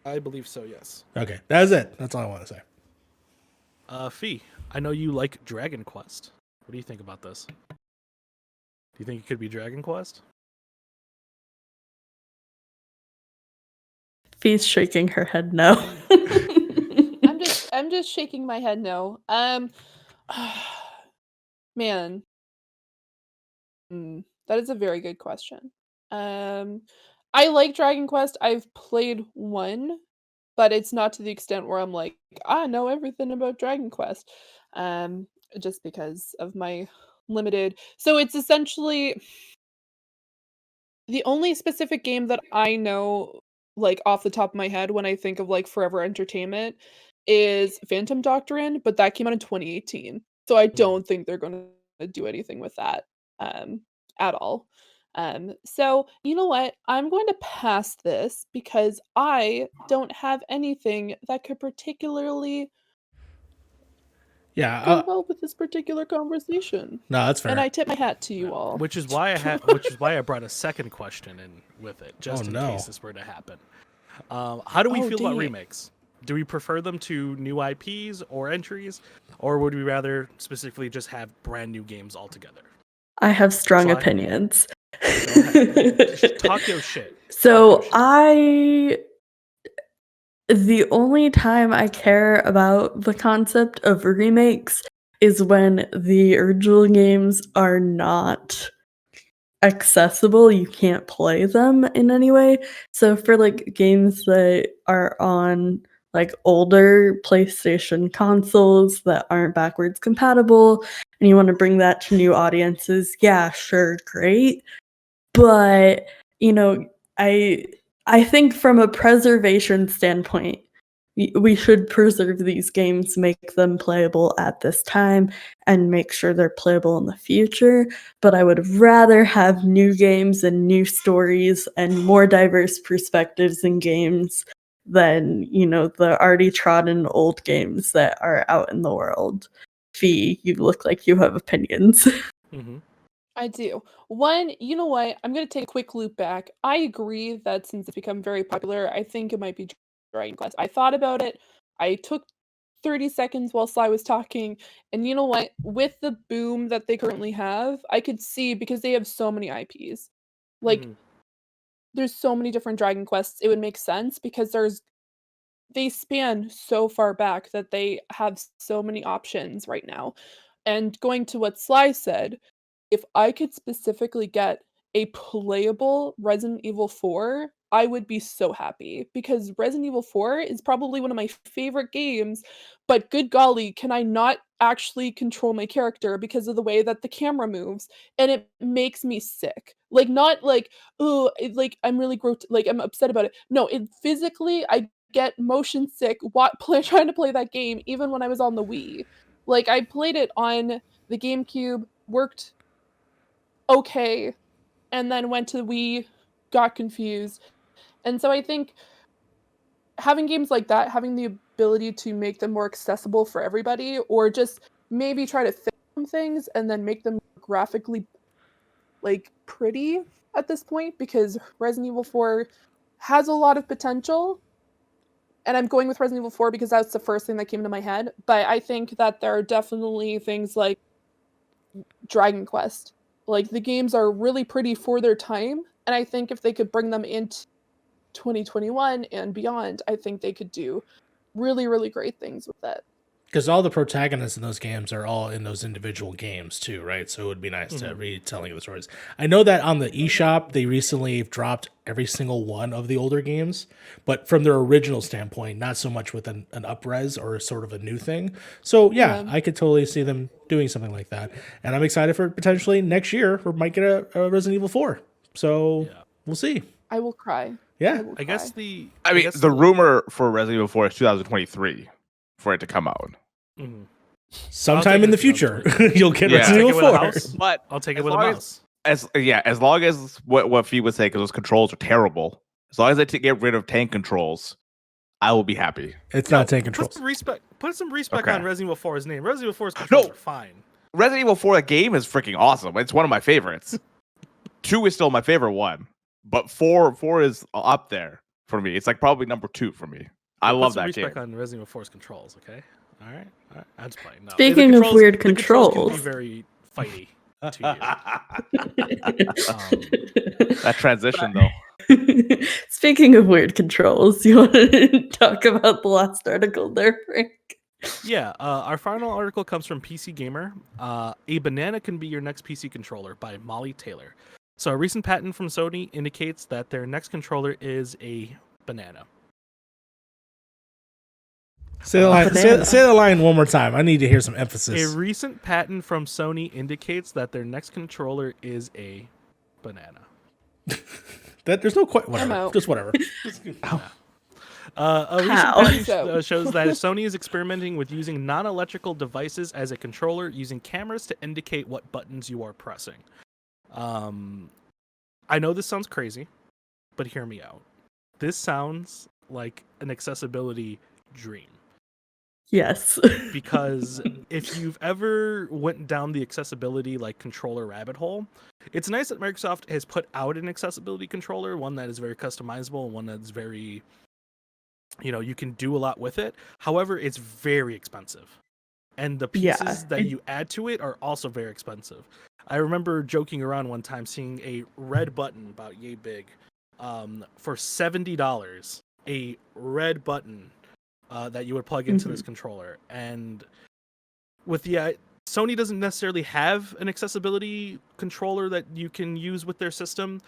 Speaker 3: I believe so. Yes.
Speaker 5: Okay, that's it. That's all I want to say.
Speaker 3: Fee, I know you like Dragon Quest. What do you think about this? Do you think it could be Dragon Quest?
Speaker 1: Fee's shaking her head no.
Speaker 2: I'm just shaking my head no. Man. That is a very good question. I like Dragon Quest. I've played 1, but it's not to the extent where I'm like, I know everything about Dragon Quest. Just because of my limited. So it's essentially the only specific game that I know, like, off the top of my head when I think of, like, Forever Entertainment is Phantom Doctrine, but that came out in 2018. So I don't think they're gonna do anything with that, at all. So you know what? I'm going to pass this because I don't have anything that could particularly
Speaker 5: Yeah,
Speaker 2: go well with this particular conversation.
Speaker 5: no, that's fair.
Speaker 2: And I tip my hat to you all.
Speaker 3: Which is why I brought a second question in with it, just in case this were to happen. How do we feel about
Speaker 2: dang it.
Speaker 3: remakes? Do we prefer them to new IPs or entries, or would we rather specifically just have brand new games altogether?
Speaker 1: I have strong
Speaker 3: Sly?
Speaker 1: opinions.
Speaker 3: Talk your shit.
Speaker 1: So the only time I care about the concept of remakes is when the original games are not accessible. You can't play them in any way. So for like games that are on like older PlayStation consoles that aren't backwards compatible and you want to bring that to new audiences, yeah, sure, great. But, you know, I think from a preservation standpoint, we should preserve these games, make them playable at this time, and make sure they're playable in the future. But I would rather have new games and new stories and more diverse perspectives in games than, you know, the already trodden old games that are out in the world. Fee, you look like you have opinions.
Speaker 3: Mm-hmm.
Speaker 2: I do. One, you know what? I'm going to take a quick loop back. I agree that since it's become very popular, I think it might be Dragon Quest. I thought about it. I took 30 seconds while Sly was talking. And you know what? With the boom that they currently have, I could see because they have so many IPs. Like, there's so many different Dragon Quests. It would make sense because they span so far back that they have so many options right now. And going to what Sly said, if I could specifically get a playable Resident Evil 4, I would be so happy because Resident Evil 4 is probably one of my favorite games, but good golly, can I not actually control my character because of the way that the camera moves, and it makes me sick. Like, not like, oh, like I'm really like I'm upset about it. No, it physically I get motion sick trying to play that game even when I was on the Wii. Like, I played it on the GameCube, worked okay, and then went to the Wii, got confused. And so I think having games like that, having the ability to make them more accessible for everybody, or just maybe try to fix some things and then make them graphically like pretty at this point, because Resident Evil 4 has a lot of potential. And I'm going with Resident Evil 4 because that's the first thing that came to my head. But I think that there are definitely things like Dragon Quest. Like, the games are really pretty for their time. And I think if they could bring them into 2021 and beyond, I think they could do really, really great things with it.
Speaker 5: Because all the protagonists in those games are all in those individual games too, right? So it would be nice to read telling the stories. I know that on the eShop, they recently dropped every single one of the older games, but from their original standpoint, not so much with an up-res or sort of a new thing. So yeah, I could totally see them doing something like that. And I'm excited for potentially next year we might get a Resident Evil 4. So we'll see.
Speaker 2: I will cry.
Speaker 5: Yeah.
Speaker 3: I guess the
Speaker 4: rumor for Resident Evil 4 is 2023 for it to come out.
Speaker 5: Sometime in the future, you'll get Resident Evil 4.
Speaker 4: But
Speaker 3: I'll take it with a mouse.
Speaker 4: As long as what Fee would say, because those controls are terrible. As long as they get rid of tank controls, I will be happy.
Speaker 5: It's not tank controls.
Speaker 3: Put some respect on Resident Evil 4's name. Resident Evil 4's controls are fine.
Speaker 4: Resident Evil 4, the game is freaking awesome. It's one of my favorites. 2 is still my favorite one, but 4 is up there for me. It's like probably number 2 for me. I love that game.
Speaker 3: Respect on Resident Evil 4's controls, okay? All right. That's fine. No.
Speaker 1: Speaking of weird controls,
Speaker 3: can be very fighty to you.
Speaker 4: That transition, though.
Speaker 1: Speaking of weird controls, you want to talk about the last article there, Frank?
Speaker 3: Yeah, our final article comes from PC Gamer. A banana can be your next PC controller by Molly Taylor. So a recent patent from Sony indicates that their next controller is a banana.
Speaker 5: Say the line one more time. I need to hear some emphasis.
Speaker 3: A recent patent from Sony indicates that their next controller is a banana.
Speaker 5: There's no whatever. Just whatever.
Speaker 3: A recent patent shows that Sony is experimenting with using non-electrical devices as a controller, using cameras to indicate what buttons you are pressing. I know this sounds crazy, but hear me out. This sounds like an accessibility dream.
Speaker 1: Yes.
Speaker 3: Because if you've ever went down the accessibility controller rabbit hole, it's nice that Microsoft has put out an accessibility controller, one that is very customizable and one that's very, you can do a lot with it. However, it's very expensive. And the pieces that you add to it are also very expensive. I remember joking around one time seeing a red button about yay big for $70, a red button that you would plug into this controller. And with Sony doesn't necessarily have an accessibility controller that you can use with their system.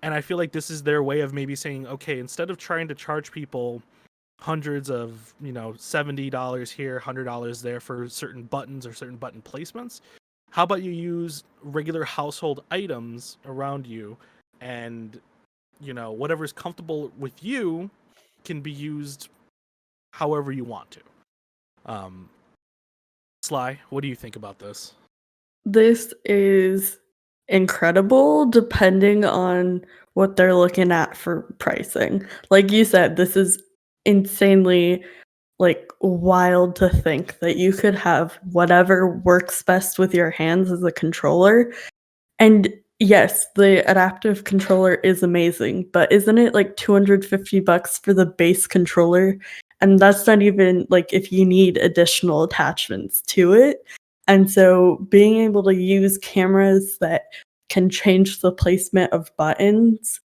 Speaker 3: And I feel like this is their way of maybe saying, okay, instead of trying to charge people hundreds of, $70 here, $100 there for certain buttons or certain button placements, how about you use regular household items around you and, whatever's comfortable with you can be used however you want to. Sly, what do you think about this?
Speaker 1: This is incredible depending on what they're looking at for pricing. Like you said, this is insanely wild to think that you could have whatever works best with your hands as a controller. And yes, the adaptive controller is amazing, but isn't it $250 for the base controller? And that's not even if you need additional attachments to it. And so being able to use cameras that can change the placement of buttons,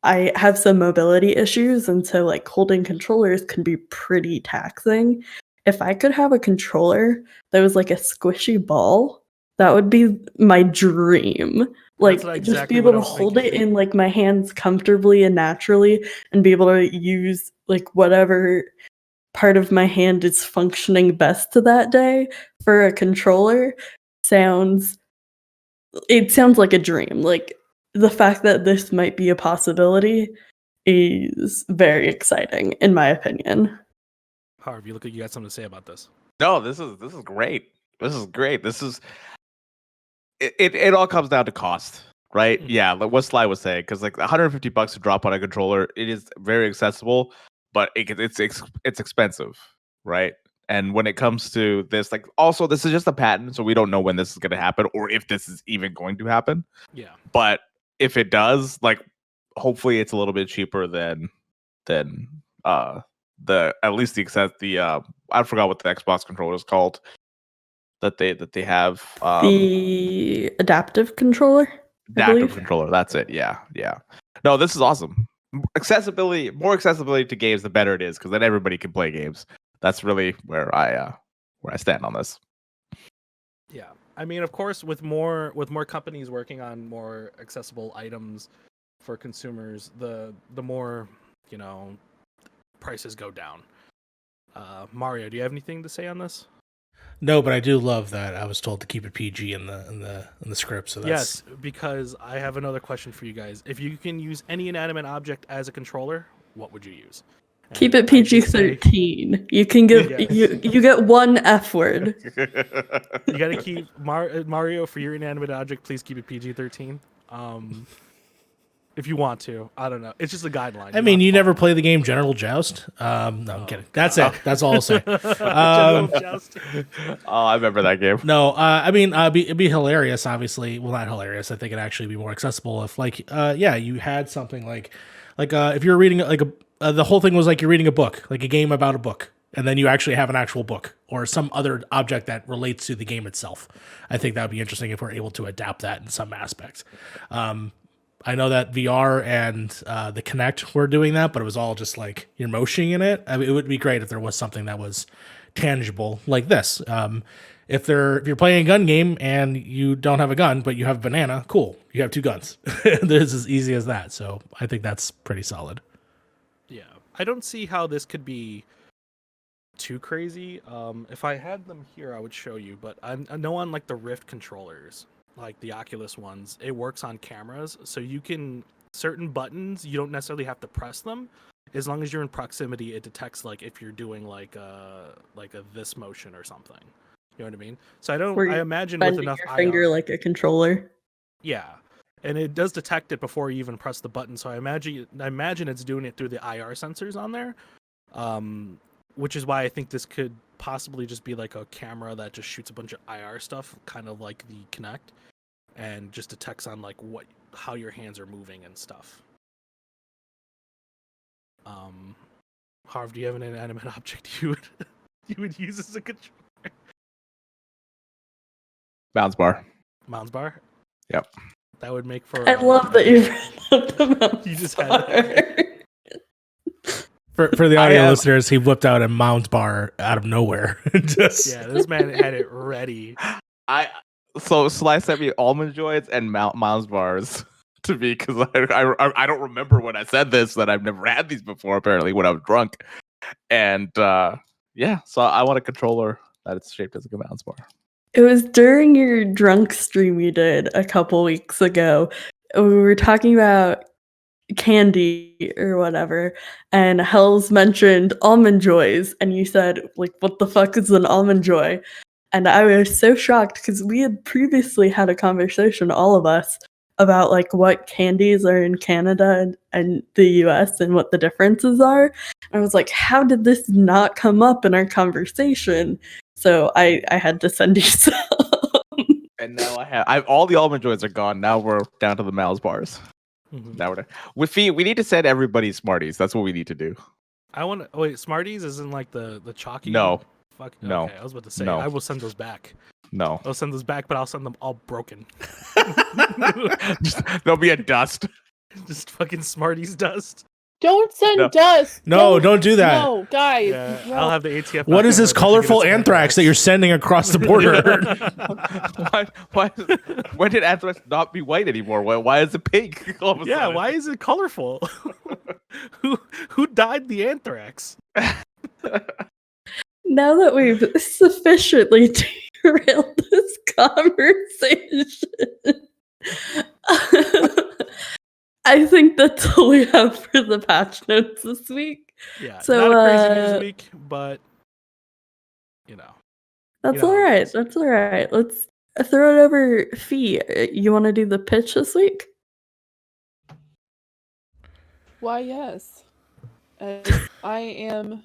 Speaker 1: I have some mobility issues, and so holding controllers can be pretty taxing. If I could have a controller that was a squishy ball, that would be my dream. Just be able to hold it in my hands comfortably and naturally, and be able to use whatever part of my hand is functioning best to that day for a controller. Sounds like a dream. The fact that this might be a possibility is very exciting, in my opinion.
Speaker 3: Harv, you look like you got something to say about this.
Speaker 4: No, this is great. This is great. This is it all comes down to cost, right? Yeah, like what Sly was saying, because $150 to drop on a controller, it is very accessible. but it's expensive, right? And when it comes to this, like, also this is just a patent, so we don't know when this is going to happen or if this is even going to happen.
Speaker 3: Yeah.
Speaker 4: But if it does, like, hopefully it's a little bit cheaper than the at least the I forgot what the Xbox controller is called that they have.
Speaker 1: The adaptive controller.
Speaker 4: Adaptive controller. That's it. Yeah. No, this is awesome. More accessibility to games, the better it is, because then everybody can play games. That's really where I stand on this.
Speaker 3: Yeah, I mean, of course, with more companies working on more accessible items for consumers, the more, prices go down. Mario, do you have anything to say on this?
Speaker 5: No, but I do love that I was told to keep it PG in the script. So that's...
Speaker 3: Yes, because I have another question for you guys. If you can use any inanimate object as a controller, what would you use?
Speaker 1: Keep it PG-13. You can give you get one F word.
Speaker 3: You got to keep Mario, for your inanimate object. Please keep it PG-13. If you want to, I don't know. It's just a guideline.
Speaker 5: I mean, you never play the game General Joust? No, I'm kidding. That's it. That's all I'll say.
Speaker 3: General Joust.
Speaker 4: Oh, I remember that game.
Speaker 5: No, I mean, it'd be hilarious. Obviously, well, not hilarious. I think it'd actually be more accessible if, like, you had something like if you're reading the whole thing was like you're reading a book, like a game about a book, and then you actually have an actual book or some other object that relates to the game itself. I think that would be interesting if we're able to adapt that in some aspects. I know that VR and the Kinect were doing that, but it was all just like you're motioning in it. I mean, it would be great if there was something that was tangible like this. If you're playing a gun game and you don't have a gun, but you have a banana, cool. You have two guns. This is as easy as that. So I think that's pretty solid.
Speaker 3: Yeah, I don't see how this could be too crazy. If I had them here, I would show you. But I know on like the Rift controllers, like the Oculus ones, it works on cameras, so you can certain buttons you don't necessarily have to press them. As long as you're in proximity, it detects like if you're doing like a this motion or something. You know what I mean? So I imagine with enough
Speaker 1: your finger like a controller.
Speaker 3: Yeah. And it does detect it before you even press the button. So I imagine it's doing it through the IR sensors on there. Which is why I think this could possibly just be like a camera that just shoots a bunch of IR stuff, kind of like the Kinect, and just detects on like how your hands are moving and stuff. Harv, do you have an inanimate object you would use as a controller?
Speaker 4: Bounce bar.
Speaker 3: Mounds bar?
Speaker 4: Yep.
Speaker 3: That would make for...
Speaker 1: I love that you brought up the mounds
Speaker 3: You just
Speaker 1: bar.
Speaker 3: had
Speaker 5: For the audio listeners, he whipped out a Mounds bar out of nowhere.
Speaker 3: Yeah, this man had it ready.
Speaker 4: So Sly sent me almond joys and Mounds bars to me because I don't remember when I said this, that I've never had these before, apparently, when I was drunk. And so I want a controller that it's shaped as a Mounds bar.
Speaker 1: It was during your drunk stream you did a couple weeks ago. We were talking about candy or whatever, and Hells mentioned almond joys, and you said, like, what the fuck is an almond joy? And I was so shocked because we had previously had a conversation, all of us, about like what candies are in Canada and the US and what the differences are. And I was like, how did this not come up in our conversation? So I had to send you some.
Speaker 4: And now I all the almond joys are gone. Now we're down to the Mounds bars.
Speaker 3: Mm-hmm.
Speaker 4: Now we need to send everybody Smarties. That's what we need to do.
Speaker 3: Wait, Smarties isn't like the chalky?
Speaker 4: No.
Speaker 3: Fuck.
Speaker 4: No.
Speaker 3: Okay, I was about to say,
Speaker 4: No.
Speaker 3: I will send those back.
Speaker 4: No.
Speaker 3: I'll send those back, but I'll send them all broken.
Speaker 4: There'll be a dust.
Speaker 3: Just fucking Smarties dust.
Speaker 2: Don't send
Speaker 4: No.
Speaker 2: dust.
Speaker 5: No, don't do that.
Speaker 2: No, guys.
Speaker 3: Yeah,
Speaker 2: no.
Speaker 3: I'll have the ATF.
Speaker 5: What is this colorful anthrax that you're sending across the border?
Speaker 4: Why when did anthrax not be white anymore? Why is it pink? All of a sudden?
Speaker 3: why is it colorful? Who died the anthrax?
Speaker 1: Now that we've sufficiently derailed this conversation, I think that's all we have for the patch notes this week.
Speaker 3: Yeah,
Speaker 1: So,
Speaker 3: not a crazy news week, but
Speaker 1: that's
Speaker 3: know
Speaker 1: all
Speaker 3: how it
Speaker 1: right.
Speaker 3: is.
Speaker 1: That's all right. Let's throw it over. Fee, you want to do the pitch this week?
Speaker 2: Why, yes. as I am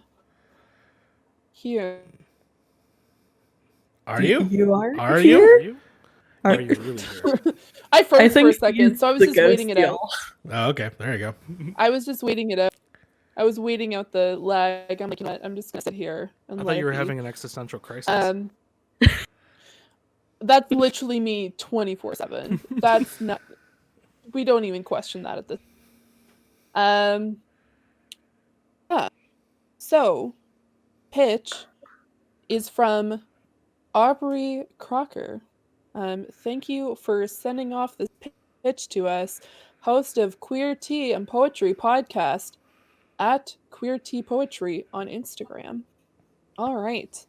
Speaker 2: here.
Speaker 5: Are you?
Speaker 1: You are.
Speaker 5: Are
Speaker 1: here?
Speaker 5: you?
Speaker 3: Are you?
Speaker 1: Are-
Speaker 3: Are you really here?
Speaker 2: I froze for a
Speaker 1: think
Speaker 2: second,
Speaker 1: he's
Speaker 2: so I was
Speaker 1: the
Speaker 2: just waiting it
Speaker 1: ghost,
Speaker 2: out.
Speaker 1: y'all.
Speaker 5: Oh, okay. There you go.
Speaker 2: I was just waiting it out. I was waiting out the lag. I'm like, you know what? I'm just gonna sit here and
Speaker 3: I
Speaker 2: let
Speaker 3: thought you
Speaker 2: it
Speaker 3: were
Speaker 2: be.
Speaker 3: having an existential crisis.
Speaker 2: That's literally me 24/7. That's not. We don't even question that at this. Yeah. So, pitch is from Aubrey Crocker. Thank you for sending off this pitch to us, host of Queer Tea and Poetry podcast at Queer Tea Poetry on Instagram. All right.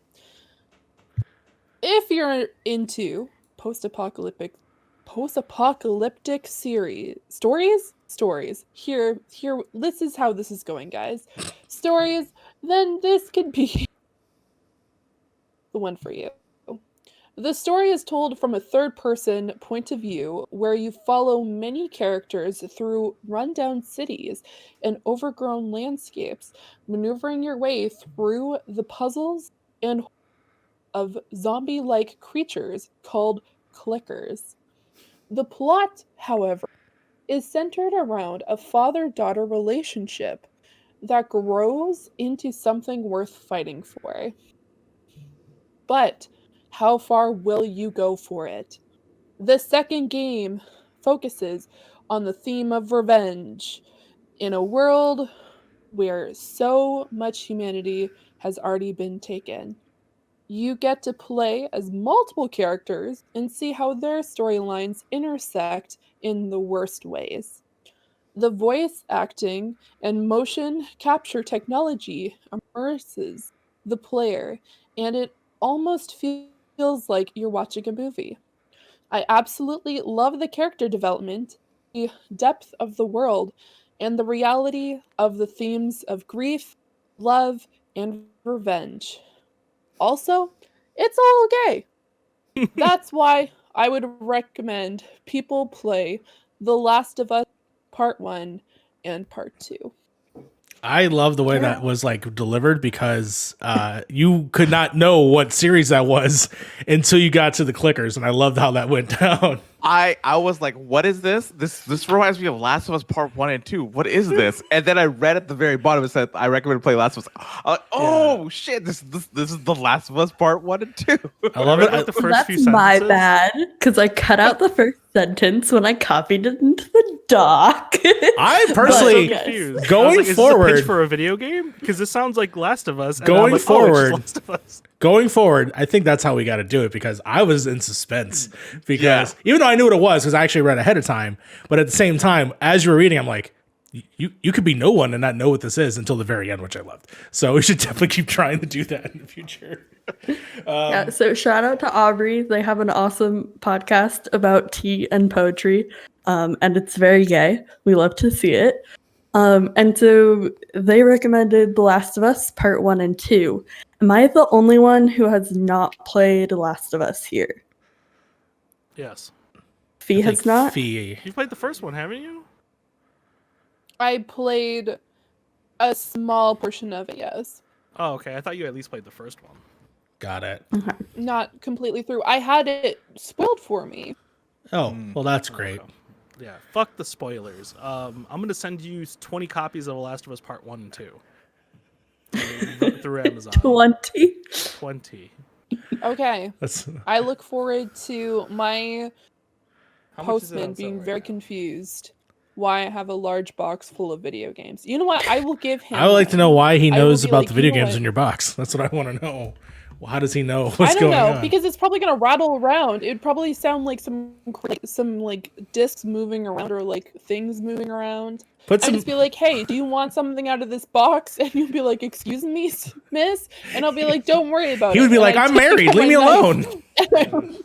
Speaker 2: If you're into post-apocalyptic stories. Here, this is how this is going, guys. Stories, then this could be the one for you. The story is told from a third-person point of view where you follow many characters through rundown cities and overgrown landscapes, maneuvering your way through the puzzles and of zombie-like creatures called clickers. The plot, however, is centered around a father-daughter relationship that grows into something worth fighting for. But how far will you go for it? The second game focuses on the theme of revenge in a world where so much humanity has already been taken. You get to play as multiple characters and see how their storylines intersect in the worst ways. The voice acting and motion capture technology immerses the player, and it almost feels like you're watching a movie. I absolutely love the character development, the depth of the world, and the reality of the themes of grief, love, and revenge. Also, it's all gay. That's why I would recommend people play The Last of Us Part 1 and Part 2.
Speaker 5: I love the way that was like delivered because you could not know what series that was until you got to the clickers, and I loved how that went down.
Speaker 4: I was like, what is this? This reminds me of Last of Us Part 1 and 2. What is this? And then I read at the very bottom it said I recommend playing Last of Us. I'm like, oh shit, this is the Last of Us Part 1 and 2.
Speaker 5: I love it.
Speaker 3: The first
Speaker 1: That's
Speaker 3: few
Speaker 1: my
Speaker 3: sentences.
Speaker 1: bad, because I cut out the first sentence when I copied it into the doc.
Speaker 5: I
Speaker 3: I'm
Speaker 5: personally,
Speaker 3: so confused.
Speaker 5: going
Speaker 3: I was like, is
Speaker 5: forward-
Speaker 3: this a pitch for a video game? Because this sounds like Last of Us. And
Speaker 5: Going
Speaker 3: I'm like,
Speaker 5: forward-
Speaker 3: oh, it's just Last of Us.
Speaker 5: going forward, I think that's how we got to do it because I was in suspense because even though I knew what it was because I actually read ahead of time, but at the same time, as you were reading, I'm like, you could be no one and not know what this is until the very end, which I loved. So we should definitely keep trying to do that in the future.
Speaker 1: Yeah, so shout out to Aubrey. They have an awesome podcast about tea and poetry, and it's very gay. We love to see it. And so they recommended The Last of Us Part 1 and 2. Am I the only one who has not played Last of Us here?
Speaker 3: Yes.
Speaker 1: Fee has not?
Speaker 5: Fee.
Speaker 3: You played the first one, haven't you?
Speaker 2: I played a small portion of it, yes.
Speaker 3: Oh, okay. I thought you at least played the first one.
Speaker 5: Got it.
Speaker 2: Not completely through. I had it spoiled for me.
Speaker 5: Oh, well, that's great.
Speaker 3: Okay. Yeah, fuck the spoilers. I'm gonna send you 20 copies of The Last of Us Part 1 and 2 through Amazon.
Speaker 1: 20?
Speaker 3: 20.
Speaker 2: Okay.
Speaker 5: That's
Speaker 2: I look forward to my
Speaker 3: How much is it
Speaker 2: postman
Speaker 3: on sale
Speaker 2: being
Speaker 3: right
Speaker 2: very
Speaker 3: now?
Speaker 2: confused why I have a large box full of video games. You know what? I will give him.
Speaker 5: I would like to know why he
Speaker 2: I will
Speaker 5: knows
Speaker 2: be
Speaker 5: about
Speaker 2: like,
Speaker 5: the video
Speaker 2: you know
Speaker 5: games
Speaker 2: what?
Speaker 5: in your box. That's what I want to know. Well, how does he know
Speaker 2: I
Speaker 5: what's
Speaker 2: don't
Speaker 5: going
Speaker 2: know
Speaker 5: on?
Speaker 2: because it's probably gonna rattle around. It'd probably sound like some like discs moving around or like things moving around.
Speaker 5: Put
Speaker 2: I'd
Speaker 5: some.
Speaker 2: just be like, "Hey, do you want something out of this box?" And you'd be like, "Excuse me, miss," and I'll be like, "Don't worry about it."
Speaker 5: He would be
Speaker 2: And
Speaker 5: like,
Speaker 2: I'd
Speaker 5: "I'm
Speaker 2: take
Speaker 5: married.
Speaker 2: out
Speaker 5: Leave me
Speaker 2: my knife.
Speaker 5: alone."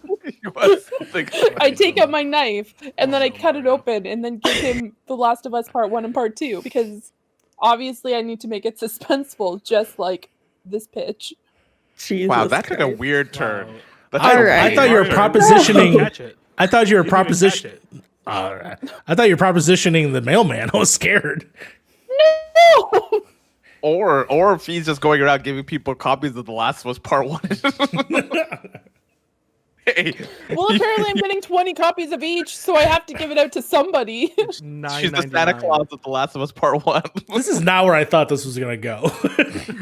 Speaker 4: You want something
Speaker 2: I take out my knife and then I
Speaker 3: Oh,
Speaker 2: cut it
Speaker 3: Mario.
Speaker 2: open and then give him The Last of Us Part 1 and Part 2 because obviously I need to make it suspenseful, just like this pitch.
Speaker 1: Jesus
Speaker 4: Wow, that took a
Speaker 1: Christ.
Speaker 4: weird turn.
Speaker 3: Wow.
Speaker 4: That
Speaker 5: I,
Speaker 4: took a
Speaker 1: Alright.
Speaker 5: I
Speaker 4: weird
Speaker 5: thought you were
Speaker 4: turn.
Speaker 5: propositioning.
Speaker 3: Catch it.
Speaker 5: I thought you were
Speaker 3: You didn't even catch
Speaker 5: proposition.
Speaker 3: it.
Speaker 5: Alright. I thought you were propositioning the mailman. I was scared.
Speaker 2: No!
Speaker 4: Or if he's just going around giving people copies of The Last of Us Part 1. Hey,
Speaker 2: Well, apparently I'm getting 20 copies of each, so I have to give it out to somebody.
Speaker 4: she's the Santa
Speaker 3: $9.99.
Speaker 4: Claus of The Last of Us Part 1.
Speaker 5: This is not where I thought this was going to go.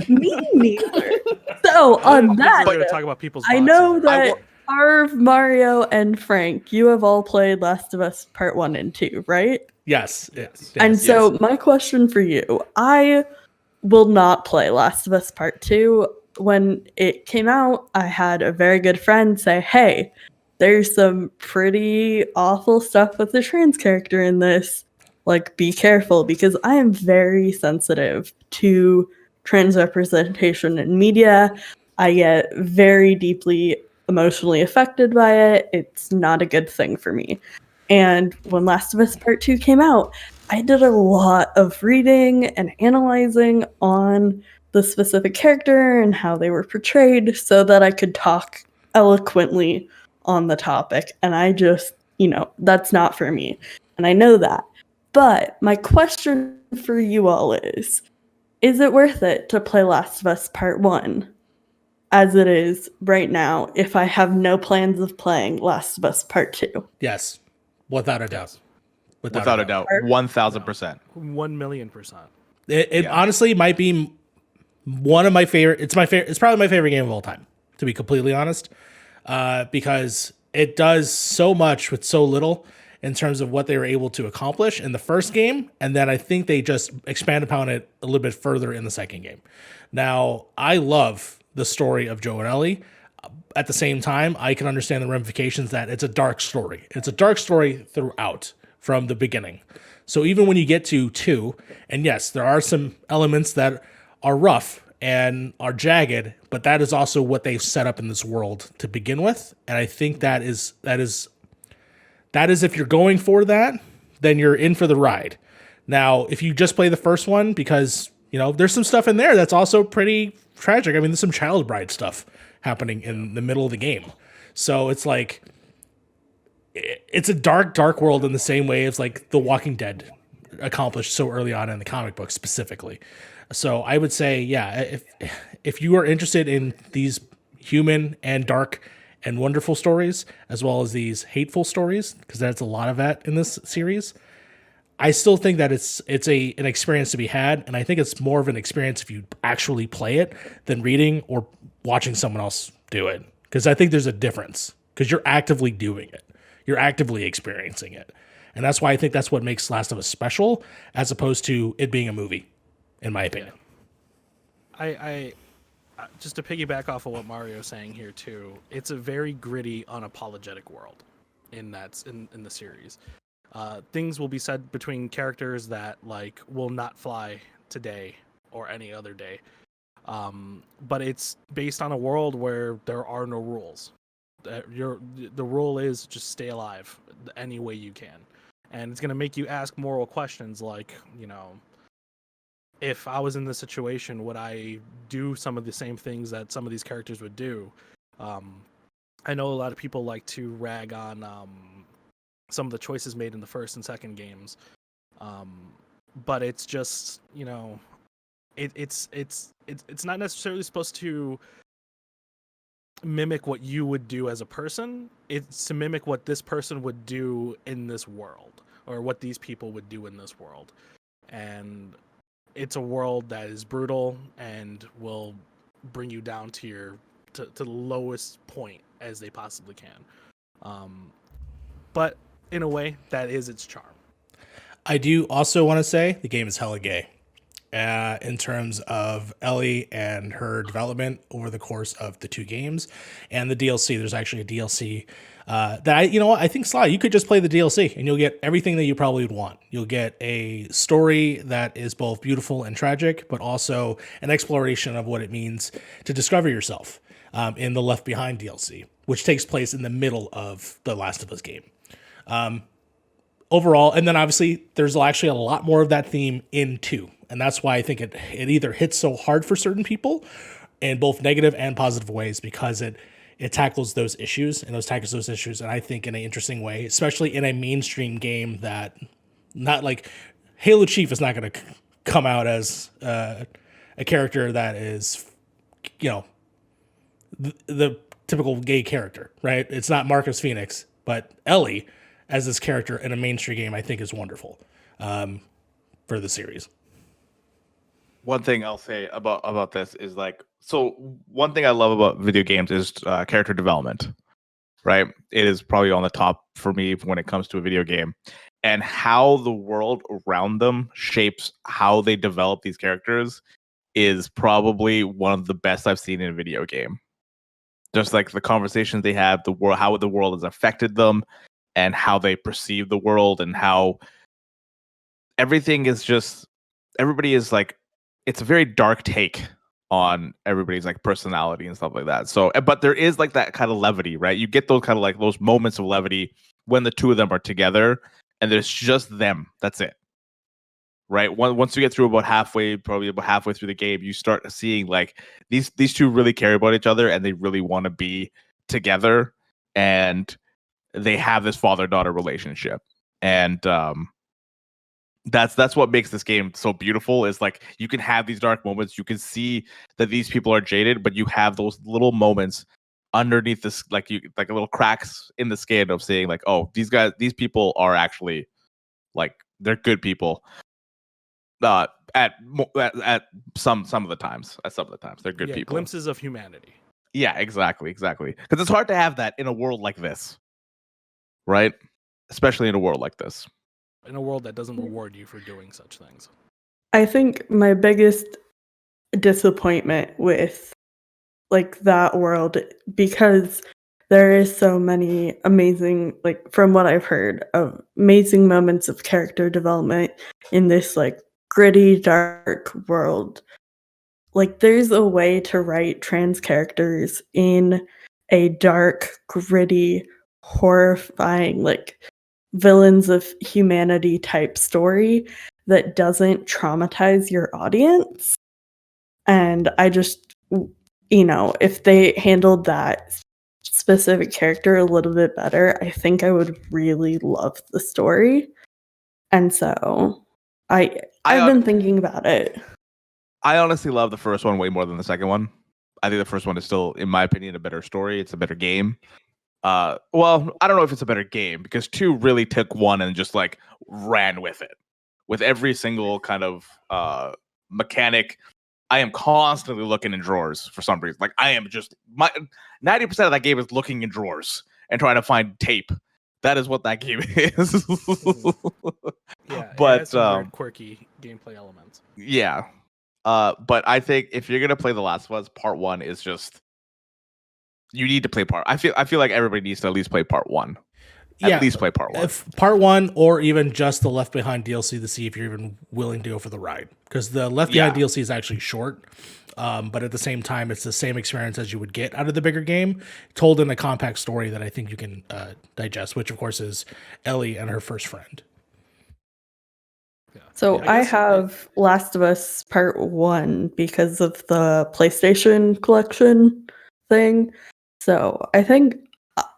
Speaker 1: Me neither. So on that,
Speaker 3: We're going to talk about people's
Speaker 1: I
Speaker 3: boxes.
Speaker 1: know that Harv, Mario, and Frank, you have all played Last of Us Part 1 and 2, right?
Speaker 5: Yes.
Speaker 1: And so my question for you, I will not play Last of Us Part 2. When it came out, I had a very good friend say, hey, there's some pretty awful stuff with the trans character in this. Like, be careful, because I am very sensitive to trans representation in media. I get very deeply emotionally affected by it. It's not a good thing for me. And when Last of Us Part 2 came out, I did a lot of reading and analyzing on the specific character and how they were portrayed so that I could talk eloquently on the topic. And I just, that's not for me. And I know that. But my question for you all is it worth it to play Last of Us Part 1 as it is right now if I have no plans of playing Last of Us Part 2?
Speaker 5: Yes. Without a doubt.
Speaker 4: Without a doubt. 1,000%.
Speaker 3: 1,000,000%.
Speaker 5: It honestly might be one of my favorite. It's probably my favorite game of all time, to be completely honest, because it does so much with so little in terms of what they were able to accomplish in the first game, and then I think they just expand upon it a little bit further in the second game. Now, I love the story of Joe and Ellie. At the same time, I can understand the ramifications that it's a dark story. It's a dark story throughout from the beginning. So even when you get to 2, and yes, there are some elements that are rough and are jagged, but that is also what they've set up in this world to begin with. And I think that is if you're going for that, then you're in for the ride. Now, if you just play the first one, because there's some stuff in there that's also pretty tragic. I mean, there's some child bride stuff happening in the middle of the game. So it's like, it's a dark, dark world in the same way as like The Walking Dead accomplished so early on in the comic book specifically. So I would say, yeah, if you are interested in these human and dark and wonderful stories, as well as these hateful stories, because there's a lot of that in this series, I still think that it's an experience to be had, and I think it's more of an experience if you actually play it than reading or watching someone else do it. Because I think there's a difference, because you're actively doing it. You're actively experiencing it. And that's why I think that's what makes Last of Us special, as opposed to it being a movie, in my opinion.
Speaker 3: I just to piggyback off of what Mario's saying here too, it's a very gritty, unapologetic world in the series. Things will be said between characters that like will not fly today or any other day. But it's based on a world where there are no rules. The rule is just stay alive any way you can. And it's going to make you ask moral questions like, if I was in this situation, would I do some of the same things that some of these characters would do? I know a lot of people like to rag on some of the choices made in the first and second games. But it's just, it's not necessarily supposed to mimic what you would do as a person. It's to mimic what this person would do in this world, or what these people would do in this world. And it's a world that is brutal and will bring you down to the lowest point as they possibly can. But in a way, that is its charm.
Speaker 5: I do also want to say the game is hella gay. In terms of Ellie and her development over the course of the 2 games and the DLC. There's actually a DLC that I think, Sly, you could just play the DLC and you'll get everything that you probably would want. You'll get a story that is both beautiful and tragic, but also an exploration of what it means to discover yourself in the Left Behind DLC, which takes place in the middle of the Last of Us game. Overall, and then obviously there's actually a lot more of that theme in 2. And that's why I think it either hits so hard for certain people in both negative and positive ways, because it tackles those issues and I think in an interesting way, especially in a mainstream game that not like Halo Chief is not going to come out as a character that is, the typical gay character, right? It's not Marcus Phoenix, but Ellie as this character in a mainstream game, I think is wonderful for the series.
Speaker 4: One thing I'll say about this is so one thing I love about video games is character development, right? It is probably on the top for me when it comes to a video game, and how the world around them shapes how they develop these characters is probably one of the best I've seen in a video game. Just like the conversations they have, the world, how the world has affected them, and how they perceive the world, and how everything is just, everybody is it's a very dark take on everybody's personality and stuff like that. So, but there is that kind of levity, right? You get those kind of those moments of levity when the two of them are together, and there's just them. That's it, right? Once you get through probably about halfway through the game, you start seeing these two really care about each other, and they really want to be together, and they have this father-daughter relationship, and that's what makes this game so beautiful. Is you can have these dark moments, you can see that these people are jaded, but you have those little moments underneath this, little cracks in the skin of saying oh, these people are actually they're good people. At some of the times they're good people.
Speaker 3: Glimpses of humanity.
Speaker 4: Yeah, exactly, because it's hard to have that in a world like this, right? Especially in a world like this,
Speaker 3: in a world that doesn't reward you for doing such things.
Speaker 1: I think my biggest disappointment with that world, because there is so many amazing, from what I've heard, of amazing moments of character development in this gritty, dark world. There's a way to write trans characters in a dark, gritty, horrifying, villains of humanity type story that doesn't traumatize your audience. And I just, if they handled that specific character a little bit better, I think I would really love the story. And so I've been thinking about it.
Speaker 4: I honestly love the first one way more than the second one. I think the first one is still, in my opinion, a better story. It's a better game. Well, I don't know if it's a better game, because 2 really took 1 and just ran with it. With every single kind of mechanic, I am constantly looking in drawers for some reason. I am just 90% of that game is looking in drawers and trying to find tape. That is what that game is.
Speaker 3: Yeah,
Speaker 4: but
Speaker 3: it has some weird, quirky gameplay elements.
Speaker 4: Yeah. But I think if you're gonna play The Last of Us, part 1 is just, you need to play part. I feel like everybody needs to at least play part 1. At least play part 1.
Speaker 5: If part 1, or even just the Left Behind DLC to see if you're even willing to go for the ride, because the Left Behind DLC is actually short, but at the same time, it's the same experience as you would get out of the bigger game, told in a compact story that I think you can digest, which of course is Ellie and her first friend.
Speaker 1: So I have Last of Us Part 1 because of the PlayStation collection thing. So I think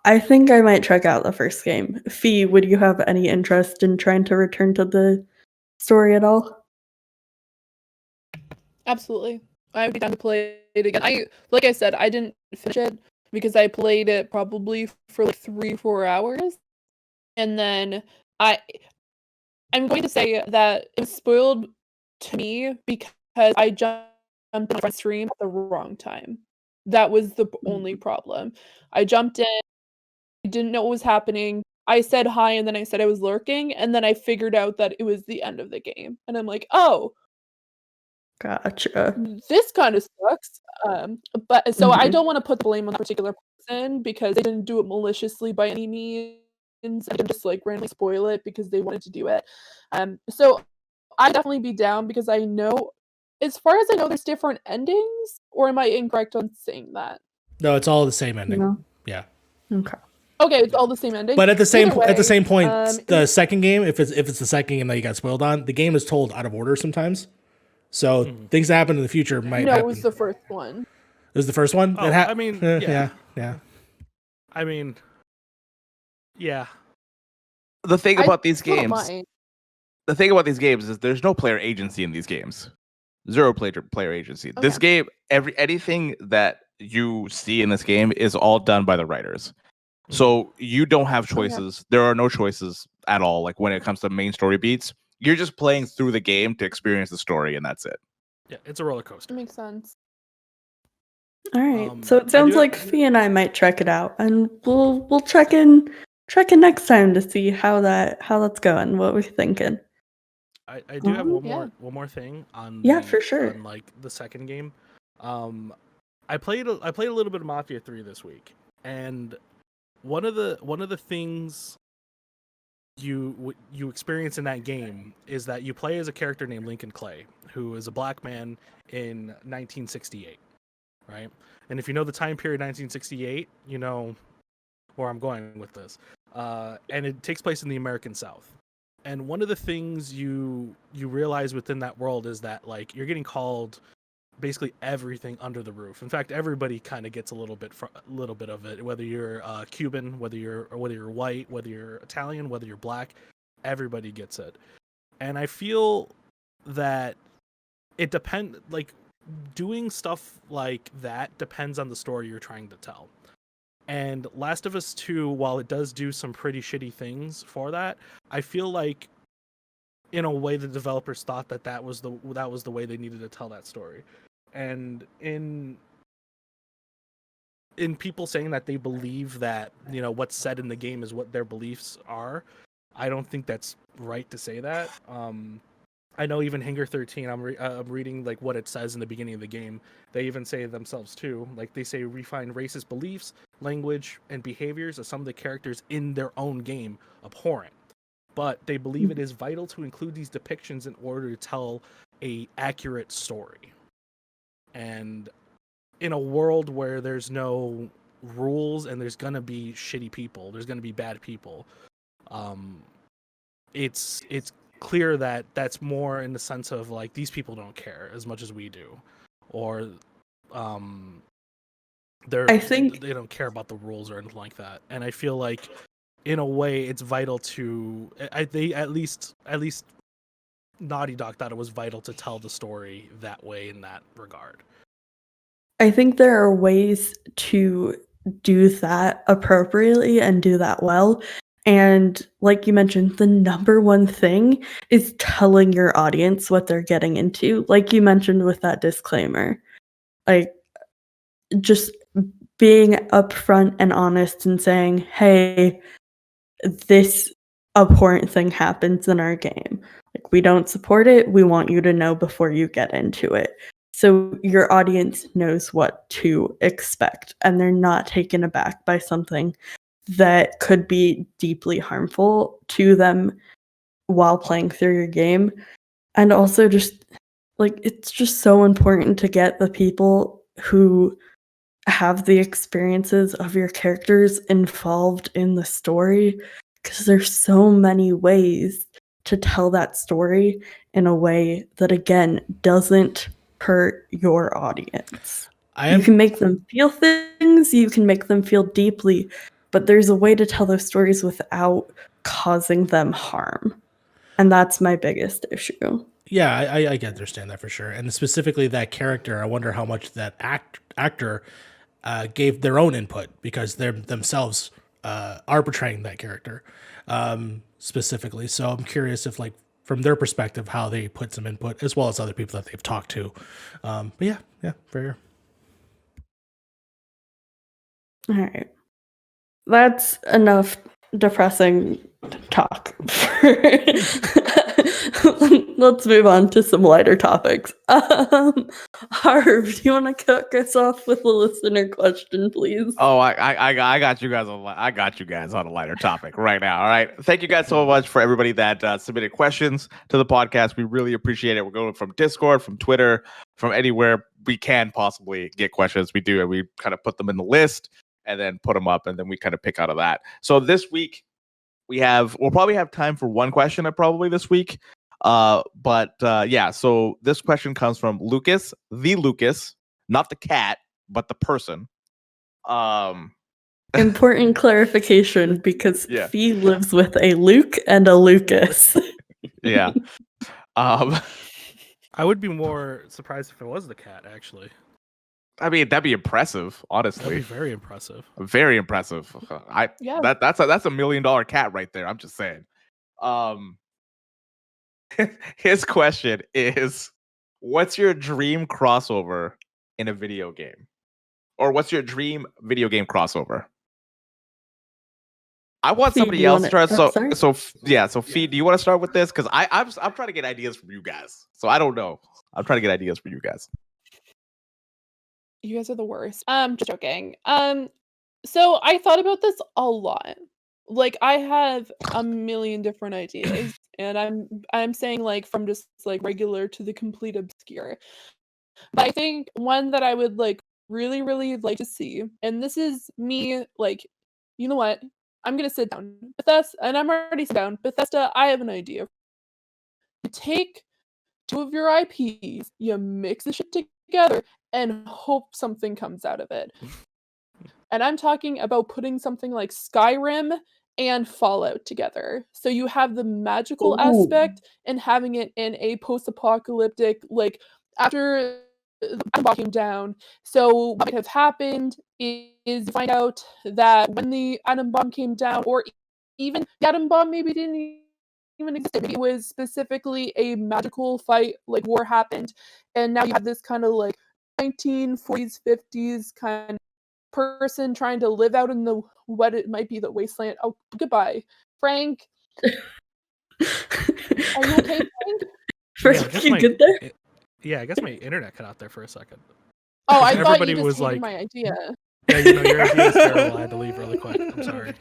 Speaker 1: I might check out the first game. Fee, would you have any interest in trying to return to the story at all?
Speaker 2: Absolutely. I would be down to play it again. Like I said, I didn't finish it because I played it probably for 3-4 hours. And then I'm going to say that it was spoiled to me because I jumped on my friend's stream at the wrong time. That was the only problem. I jumped in, I didn't know what was happening. I said hi, and then I said I was lurking, and then I figured out that it was the end of the game. And I'm like, oh,
Speaker 1: gotcha.
Speaker 2: This kind of sucks. But so I don't want to put the blame on a particular person because they didn't do it maliciously by any means. And just randomly spoil it because they wanted to do it. So I'd definitely be down because I know, as far as I know, there's different endings. Or am I incorrect on saying that?
Speaker 5: No, it's all the same ending.
Speaker 1: No.
Speaker 5: Yeah.
Speaker 1: Okay.
Speaker 2: Okay, it's all the same ending.
Speaker 5: But at the same point, the
Speaker 2: it's
Speaker 5: second game, if it's the second game that you got spoiled on, the game is told out of order sometimes. So things that happen in the future might happen.
Speaker 2: it was the first one.
Speaker 5: It was the first one?
Speaker 3: Oh, I mean, yeah.
Speaker 5: I mean,
Speaker 3: yeah.
Speaker 4: The thing about these
Speaker 2: still don't
Speaker 4: games,
Speaker 2: mind.
Speaker 4: the thing about these games is there's no player agency in these games. Zero player agency. This
Speaker 2: Okay.
Speaker 4: game, anything that you see in this game is all done by the writers. So you don't have choices. There are no choices at all. Like when it comes to main story beats, you're just playing through the game to experience the story, and that's it.
Speaker 3: Yeah, it's a roller coaster.
Speaker 2: That makes sense.
Speaker 1: All right. So it
Speaker 3: I
Speaker 1: sounds
Speaker 3: do
Speaker 1: like Fee and I might check it out, and we'll check in next time to see how that's going. What we're thinking.
Speaker 3: I do have one
Speaker 2: Yeah.
Speaker 3: more thing on
Speaker 1: Yeah, for sure.
Speaker 3: on like the second game. I played a little bit of Mafia 3 this week, and one of the things you experience in that game is that you play as a character named Lincoln Clay, who is a black man in 1968, right? And if you know the time period 1968, you know where I'm going with this. And it takes place in the American South. And one of the things you realize within that world is that like you're getting called basically everything under the roof. In fact, everybody kind of gets a little bit of it. Whether you're Cuban, whether you're white, whether you're Italian, whether you're black, everybody gets it. And I feel that it depends. Like doing stuff like that depends on the story you're trying to tell. And Last of Us 2, while it does do some pretty shitty things for that, I feel like in a way the developers thought that was the way they needed to tell that story. And in people saying that they believe that, you know, what's said in the game is what their beliefs are, I don't think that's right to say that. I know even Hanger 13, I'm reading like what it says in the beginning of the game. They even say it themselves too. Like they say we find racist beliefs, language, and behaviors of some of the characters in their own game abhorrent. But they believe it is vital to include these depictions in order to tell a accurate story. And in a world where there's no rules and there's gonna be shitty people, there's gonna be bad people, it's clear that that's more in the sense of like these people don't care as much as we do, or
Speaker 1: I think
Speaker 3: they don't care about the rules or anything like that. And I feel like in a way it's vital to they at least Naughty Dog thought it was vital to tell the story that way in that regard.
Speaker 1: I think there are ways to do that appropriately and do that well. And like you mentioned, the number one thing is telling your audience what they're getting into. Like you mentioned with that disclaimer, like just being upfront and honest and saying, hey, this abhorrent thing happens in our game. Like we don't support it. We want you to know before you get into it. So your audience knows what to expect and they're not taken aback by something that could be deeply harmful to them while playing through your game. And also just like it's just so important to get the people who have the experiences of your characters involved in the story, because there's so many ways to tell that story in a way that again doesn't hurt your audience. You can make them feel things, you can make them feel deeply, but there's a way to tell those stories without causing them harm. And that's my biggest issue.
Speaker 5: Yeah, I can understand that for sure. And specifically that character, I wonder how much that actor gave their own input, because they're themselves are portraying that character specifically. So I'm curious if, like, from their perspective, how they put some input, as well as other people that they've talked to. But yeah, fair.
Speaker 1: All right. That's enough depressing talk. Let's move on to some lighter topics. Harv, do you want to kick us off with a listener question, please?
Speaker 4: Oh, I got you guys on a lighter topic right now. All right. Thank you guys so much for everybody that submitted questions to the podcast. We really appreciate it. We're going from Discord, from Twitter, from anywhere we can possibly get questions. We do, and we kind of put them in the list and then put them up, and then we kind of pick out of that. So this week we'll probably have time for one question probably this week. But so this question comes from Lucas, not the cat, but the person.
Speaker 1: Important clarification, because Fee lives with a Luke and a Lucas.
Speaker 4: Yeah.
Speaker 3: I would be more surprised if it was the cat, actually.
Speaker 4: I mean, that'd be impressive,
Speaker 3: That'd be
Speaker 4: honestly.
Speaker 3: very impressive.
Speaker 4: Very impressive.
Speaker 2: Yeah.
Speaker 4: That's a $1 million cat right there. I'm just saying. His question is, what's your dream crossover in a video game? Or what's your dream video game crossover? I want
Speaker 1: Fee,
Speaker 4: somebody
Speaker 1: do you
Speaker 4: else to
Speaker 1: wanna-
Speaker 4: start.
Speaker 1: sorry?
Speaker 4: So Fee, do you want to start with this? Because I'm trying to get ideas from you guys. So I don't know. I'm trying to get ideas from you guys.
Speaker 2: You guys are the worst. Just joking. So I thought about this a lot. Like I have a million different ideas, and I'm saying like from just like regular to the complete obscure. But I think one that I would like really, really like to see, and this is me like, you know what? I'm gonna sit down. Bethesda, and I'm already sit down. Bethesda, I have an idea. You take two of your IPs, you mix the shit together, and hope something comes out of it. And I'm talking about putting something like Skyrim and Fallout together. So you have the magical aspect and having it in a post-apocalyptic, like after the atom bomb came down. So what might have happened is you find out that when the atom bomb came down, or even the atom bomb maybe didn't even exist. Maybe it was specifically a magical fight, like war happened, and now you have this kind of like 1940s, 50s kind of person trying to live out in the what it might be the wasteland. Oh, goodbye, Frank. Are you okay, Frank?
Speaker 1: Frank, you good there?
Speaker 3: Yeah, I guess my internet cut out there for a second.
Speaker 2: Oh, I thought
Speaker 3: Everybody
Speaker 2: you just
Speaker 3: was
Speaker 2: hated
Speaker 3: like-
Speaker 2: my idea.
Speaker 3: Yeah, your idea is terrible. I had to leave really quick. I'm sorry.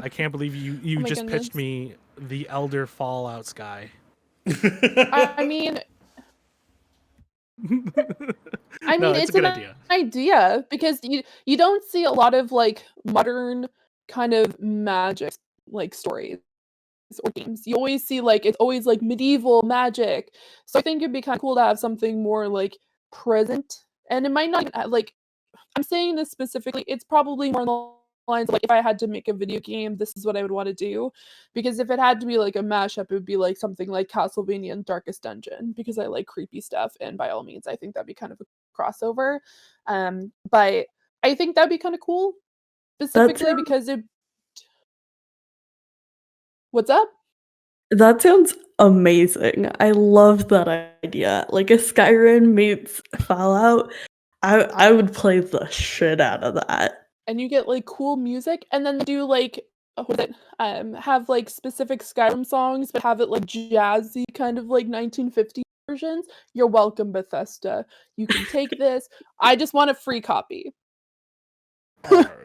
Speaker 3: I can't believe you
Speaker 2: Oh my
Speaker 3: just
Speaker 2: goodness.
Speaker 3: pitched me the Elder Fallout Sky.
Speaker 2: I mean,
Speaker 3: No,
Speaker 2: it's
Speaker 3: a good
Speaker 2: an
Speaker 3: idea.
Speaker 2: because you don't see a lot of like modern kind of magic like stories or games. You always see like it's always like medieval magic. So I think it'd be kind of cool to have something more like present. And it might not even like I'm saying this specifically. It's probably more along the lines of like if I had to make a video game, this is what I would want to do. Because if it had to be like a mashup, it would be like something like Castlevania and Darkest Dungeon because I like creepy stuff, and by all means, I think that'd be kind of a crossover. But I think that'd be kind of cool, specifically
Speaker 1: sounds-
Speaker 2: because it. What's up?
Speaker 1: That sounds amazing. I love that idea. Like a Skyrim meets Fallout. I would play the shit out of that.
Speaker 2: And you get like cool music, and then do like what is it? Have like specific Skyrim songs, but have it like jazzy, kind of like 1950s versions. You're welcome, Bethesda. You can take this. I just want a free copy.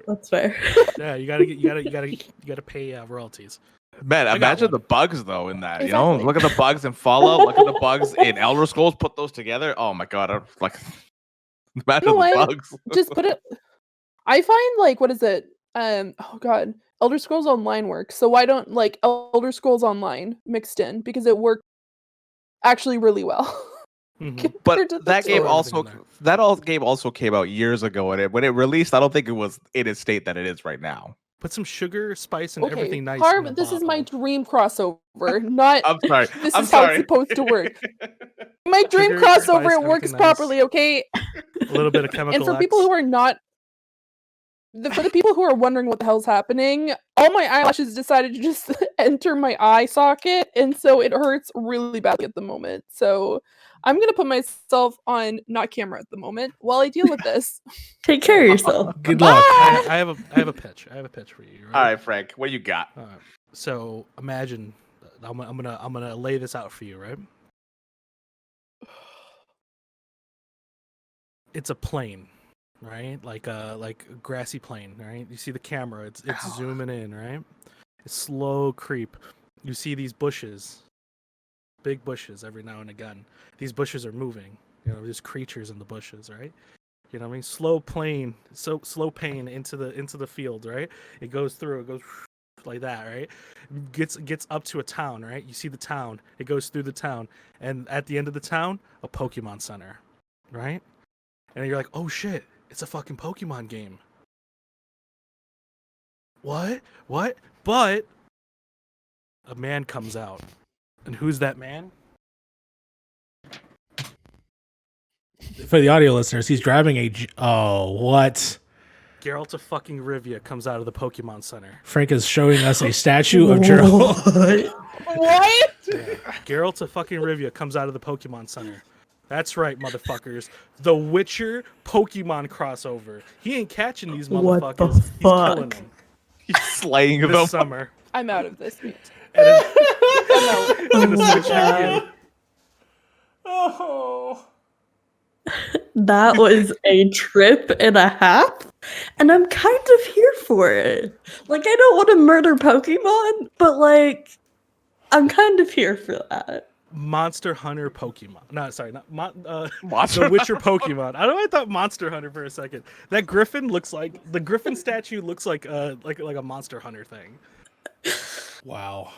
Speaker 1: That's fair.
Speaker 3: Yeah, you gotta pay royalties.
Speaker 4: Man,
Speaker 3: got
Speaker 4: imagine
Speaker 3: one.
Speaker 4: the bugs though in that. You
Speaker 2: Exactly.
Speaker 4: know, look at the bugs in Fallout. Look at the bugs in Elder Scrolls. Put those together. Oh my god! I'm like, imagine
Speaker 2: You know
Speaker 4: the
Speaker 2: what?
Speaker 4: bugs.
Speaker 2: Just put it. I find like what is it? Oh god, Elder Scrolls Online works. So why don't like Elder Scrolls Online mixed in because it worked actually really well.
Speaker 3: Mhm.
Speaker 4: But
Speaker 2: compared to the
Speaker 4: that game
Speaker 3: Throw
Speaker 4: also
Speaker 3: everything in
Speaker 4: game also came out years ago, and when it released, I don't think it was in its state that it is right now.
Speaker 3: Put some sugar, spice, and
Speaker 2: Okay,
Speaker 3: everything nice. in
Speaker 2: Harv,
Speaker 3: a
Speaker 2: this is my
Speaker 3: bottle.
Speaker 2: dream crossover, not
Speaker 4: I'm sorry.
Speaker 2: this
Speaker 4: I'm
Speaker 2: is how
Speaker 4: sorry.
Speaker 2: it's supposed to work. My dream
Speaker 3: Sugar,
Speaker 2: crossover,
Speaker 3: spice,
Speaker 2: it works
Speaker 3: everything nice.
Speaker 2: properly, okay?
Speaker 3: A little bit of chemical.
Speaker 2: And for people who are not for the people who are wondering what the hell's happening, all my eyelashes decided to just enter my eye socket, and so it hurts really badly at the moment. So I'm gonna put myself on not camera at the moment while I deal with this.
Speaker 1: Take care of yourself.
Speaker 5: Good luck.
Speaker 2: Bye!
Speaker 3: I have a pitch. I have a pitch for you.
Speaker 4: All right, Frank, what you got?
Speaker 3: All right. So imagine, I'm gonna lay this out for you, right? It's a plane, right? Like a grassy plane, right? You see the camera, it's zooming in, right? It's slow creep. You see these bushes, big bushes every now and again. These bushes are moving. You know, there's creatures in the bushes, right? You know what I mean? Slow pain into the field, right? It goes like that, right? Gets up to a town, right? You see the town. It goes through the town, and at the end of the town, a Pokemon Center, right? And you're like, oh shit, it's a fucking Pokemon game. What? But a man comes out. And who's that man?
Speaker 5: For the audio listeners, he's grabbing what?
Speaker 3: Geralt of fucking Rivia comes out of the Pokemon Center.
Speaker 5: Frank is showing us a statue of Geralt.
Speaker 2: What?
Speaker 3: Geralt of fucking Rivia comes out of the Pokemon Center. That's right, motherfuckers. The Witcher Pokemon crossover. He ain't catching these
Speaker 1: What the
Speaker 3: motherfuckers. He's
Speaker 1: fuck?
Speaker 3: killing them
Speaker 4: He's slaying them.
Speaker 3: this summer.
Speaker 2: I'm out of this meet.
Speaker 3: And
Speaker 2: I'm
Speaker 3: the Switch Union.
Speaker 5: Oh.
Speaker 1: That was a trip and a half, and I'm kind of here for it. Like, I don't want to murder Pokemon, but like, I'm kind of here for that.
Speaker 3: Monster Hunter Pokemon. No, sorry, not
Speaker 4: Monster
Speaker 3: the Witcher Pokemon. I don't know. I thought Monster Hunter for a second. That Griffin looks like the Griffin statue looks like a Monster Hunter thing.
Speaker 5: Wow.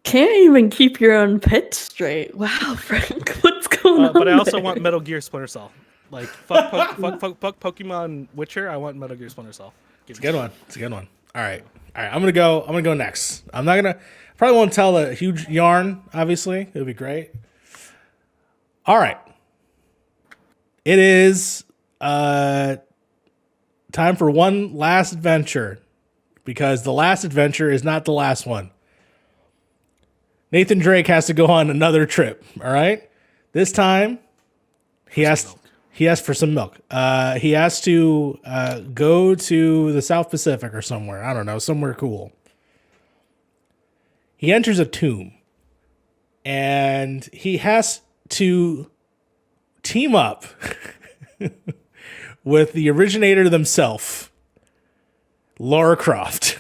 Speaker 1: Can't even keep your own pit straight. Wow, Frank, what's going on?
Speaker 3: But I also
Speaker 1: there?
Speaker 3: want Metal Gear Splinter Cell. Like fuck Pokemon Witcher. I want Metal Gear Splinter Cell.
Speaker 5: It's a good one. It's a good one. All right. I'm gonna go next. I'm not gonna probably won't tell a huge yarn, obviously. It would be great. All right. It is time for one last adventure. Because the last adventure is not the last one. Nathan Drake has to go on another trip. All right. This time, he asked for some milk. He has to go to the South Pacific or somewhere. I don't know, somewhere cool. He enters a tomb, and he has to team up with the originator themselves, Lara Croft.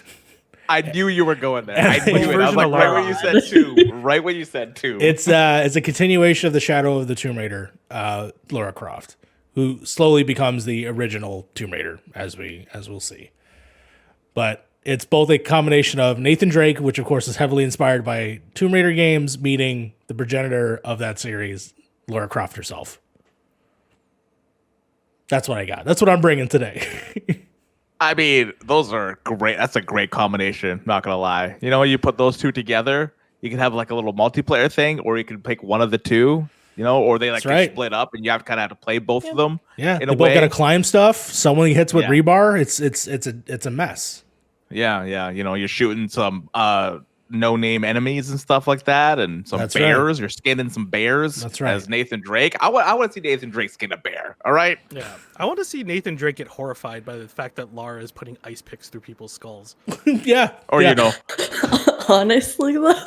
Speaker 4: I knew you were going there. I knew it. I was like, right when you said two. Right when you said two.
Speaker 5: It's a continuation of the Shadow of the Tomb Raider, Lara Croft, who slowly becomes the original Tomb Raider, as we'll see. But it's both a combination of Nathan Drake, which of course is heavily inspired by Tomb Raider games, meeting the progenitor of that series, Lara Croft herself. That's what I got. That's what I'm bringing today.
Speaker 4: I mean, those are great. That's a great combination. Not gonna lie. You know, when you put those two together, you can have like a little multiplayer thing, or you can pick one of the two. You know, or they like get split up, and you have to play both of them.
Speaker 5: Yeah,
Speaker 4: in
Speaker 5: they
Speaker 4: a
Speaker 5: both
Speaker 4: way.
Speaker 5: got to climb stuff. Someone hits with rebar. It's a mess.
Speaker 4: Yeah. You know, you're shooting some no-name enemies and stuff like that, and some
Speaker 5: That's
Speaker 4: bears.
Speaker 5: right.
Speaker 4: You're skinning some bears.
Speaker 5: That's right.
Speaker 4: As Nathan Drake. I want to see Nathan Drake skin a bear. All right.
Speaker 3: Yeah, I want to see Nathan Drake get horrified by the fact that Lara is putting ice picks through people's skulls.
Speaker 5: Yeah.
Speaker 4: Or you know,
Speaker 1: Honestly, though.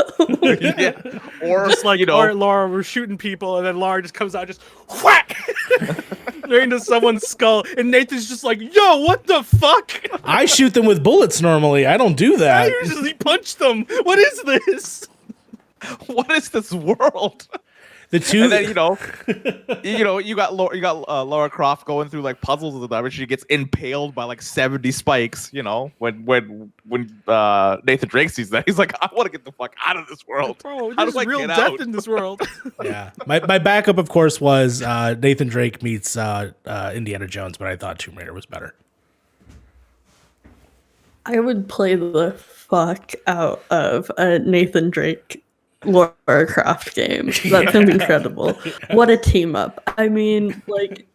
Speaker 4: yeah. Or
Speaker 3: Just like,
Speaker 4: you know,
Speaker 3: all right, Lara, we're shooting people, and then Lara just comes out, just whack, right into someone's skull, and Nathan's just like, "Yo, what the fuck?"
Speaker 5: I shoot them with bullets normally. I don't do
Speaker 3: I
Speaker 5: that.
Speaker 3: usually punch them. What is this?
Speaker 4: what is this world?
Speaker 5: The two.
Speaker 4: And then you got Lara Croft going through like puzzles and stuff, and she gets impaled by like 70 spikes. You know, when Nathan Drake sees that, he's like, I want to get the fuck out of this world.
Speaker 3: Bro,
Speaker 4: How
Speaker 3: there's
Speaker 4: do I
Speaker 3: real
Speaker 4: get
Speaker 3: death
Speaker 4: out?
Speaker 3: in this world.
Speaker 5: Yeah. My backup, of course, was Nathan Drake meets Indiana Jones, but I thought Tomb Raider was better.
Speaker 1: I would play the fuck out of a Nathan Drake Lara Croft game. That sounds incredible. What a team up. I mean, like,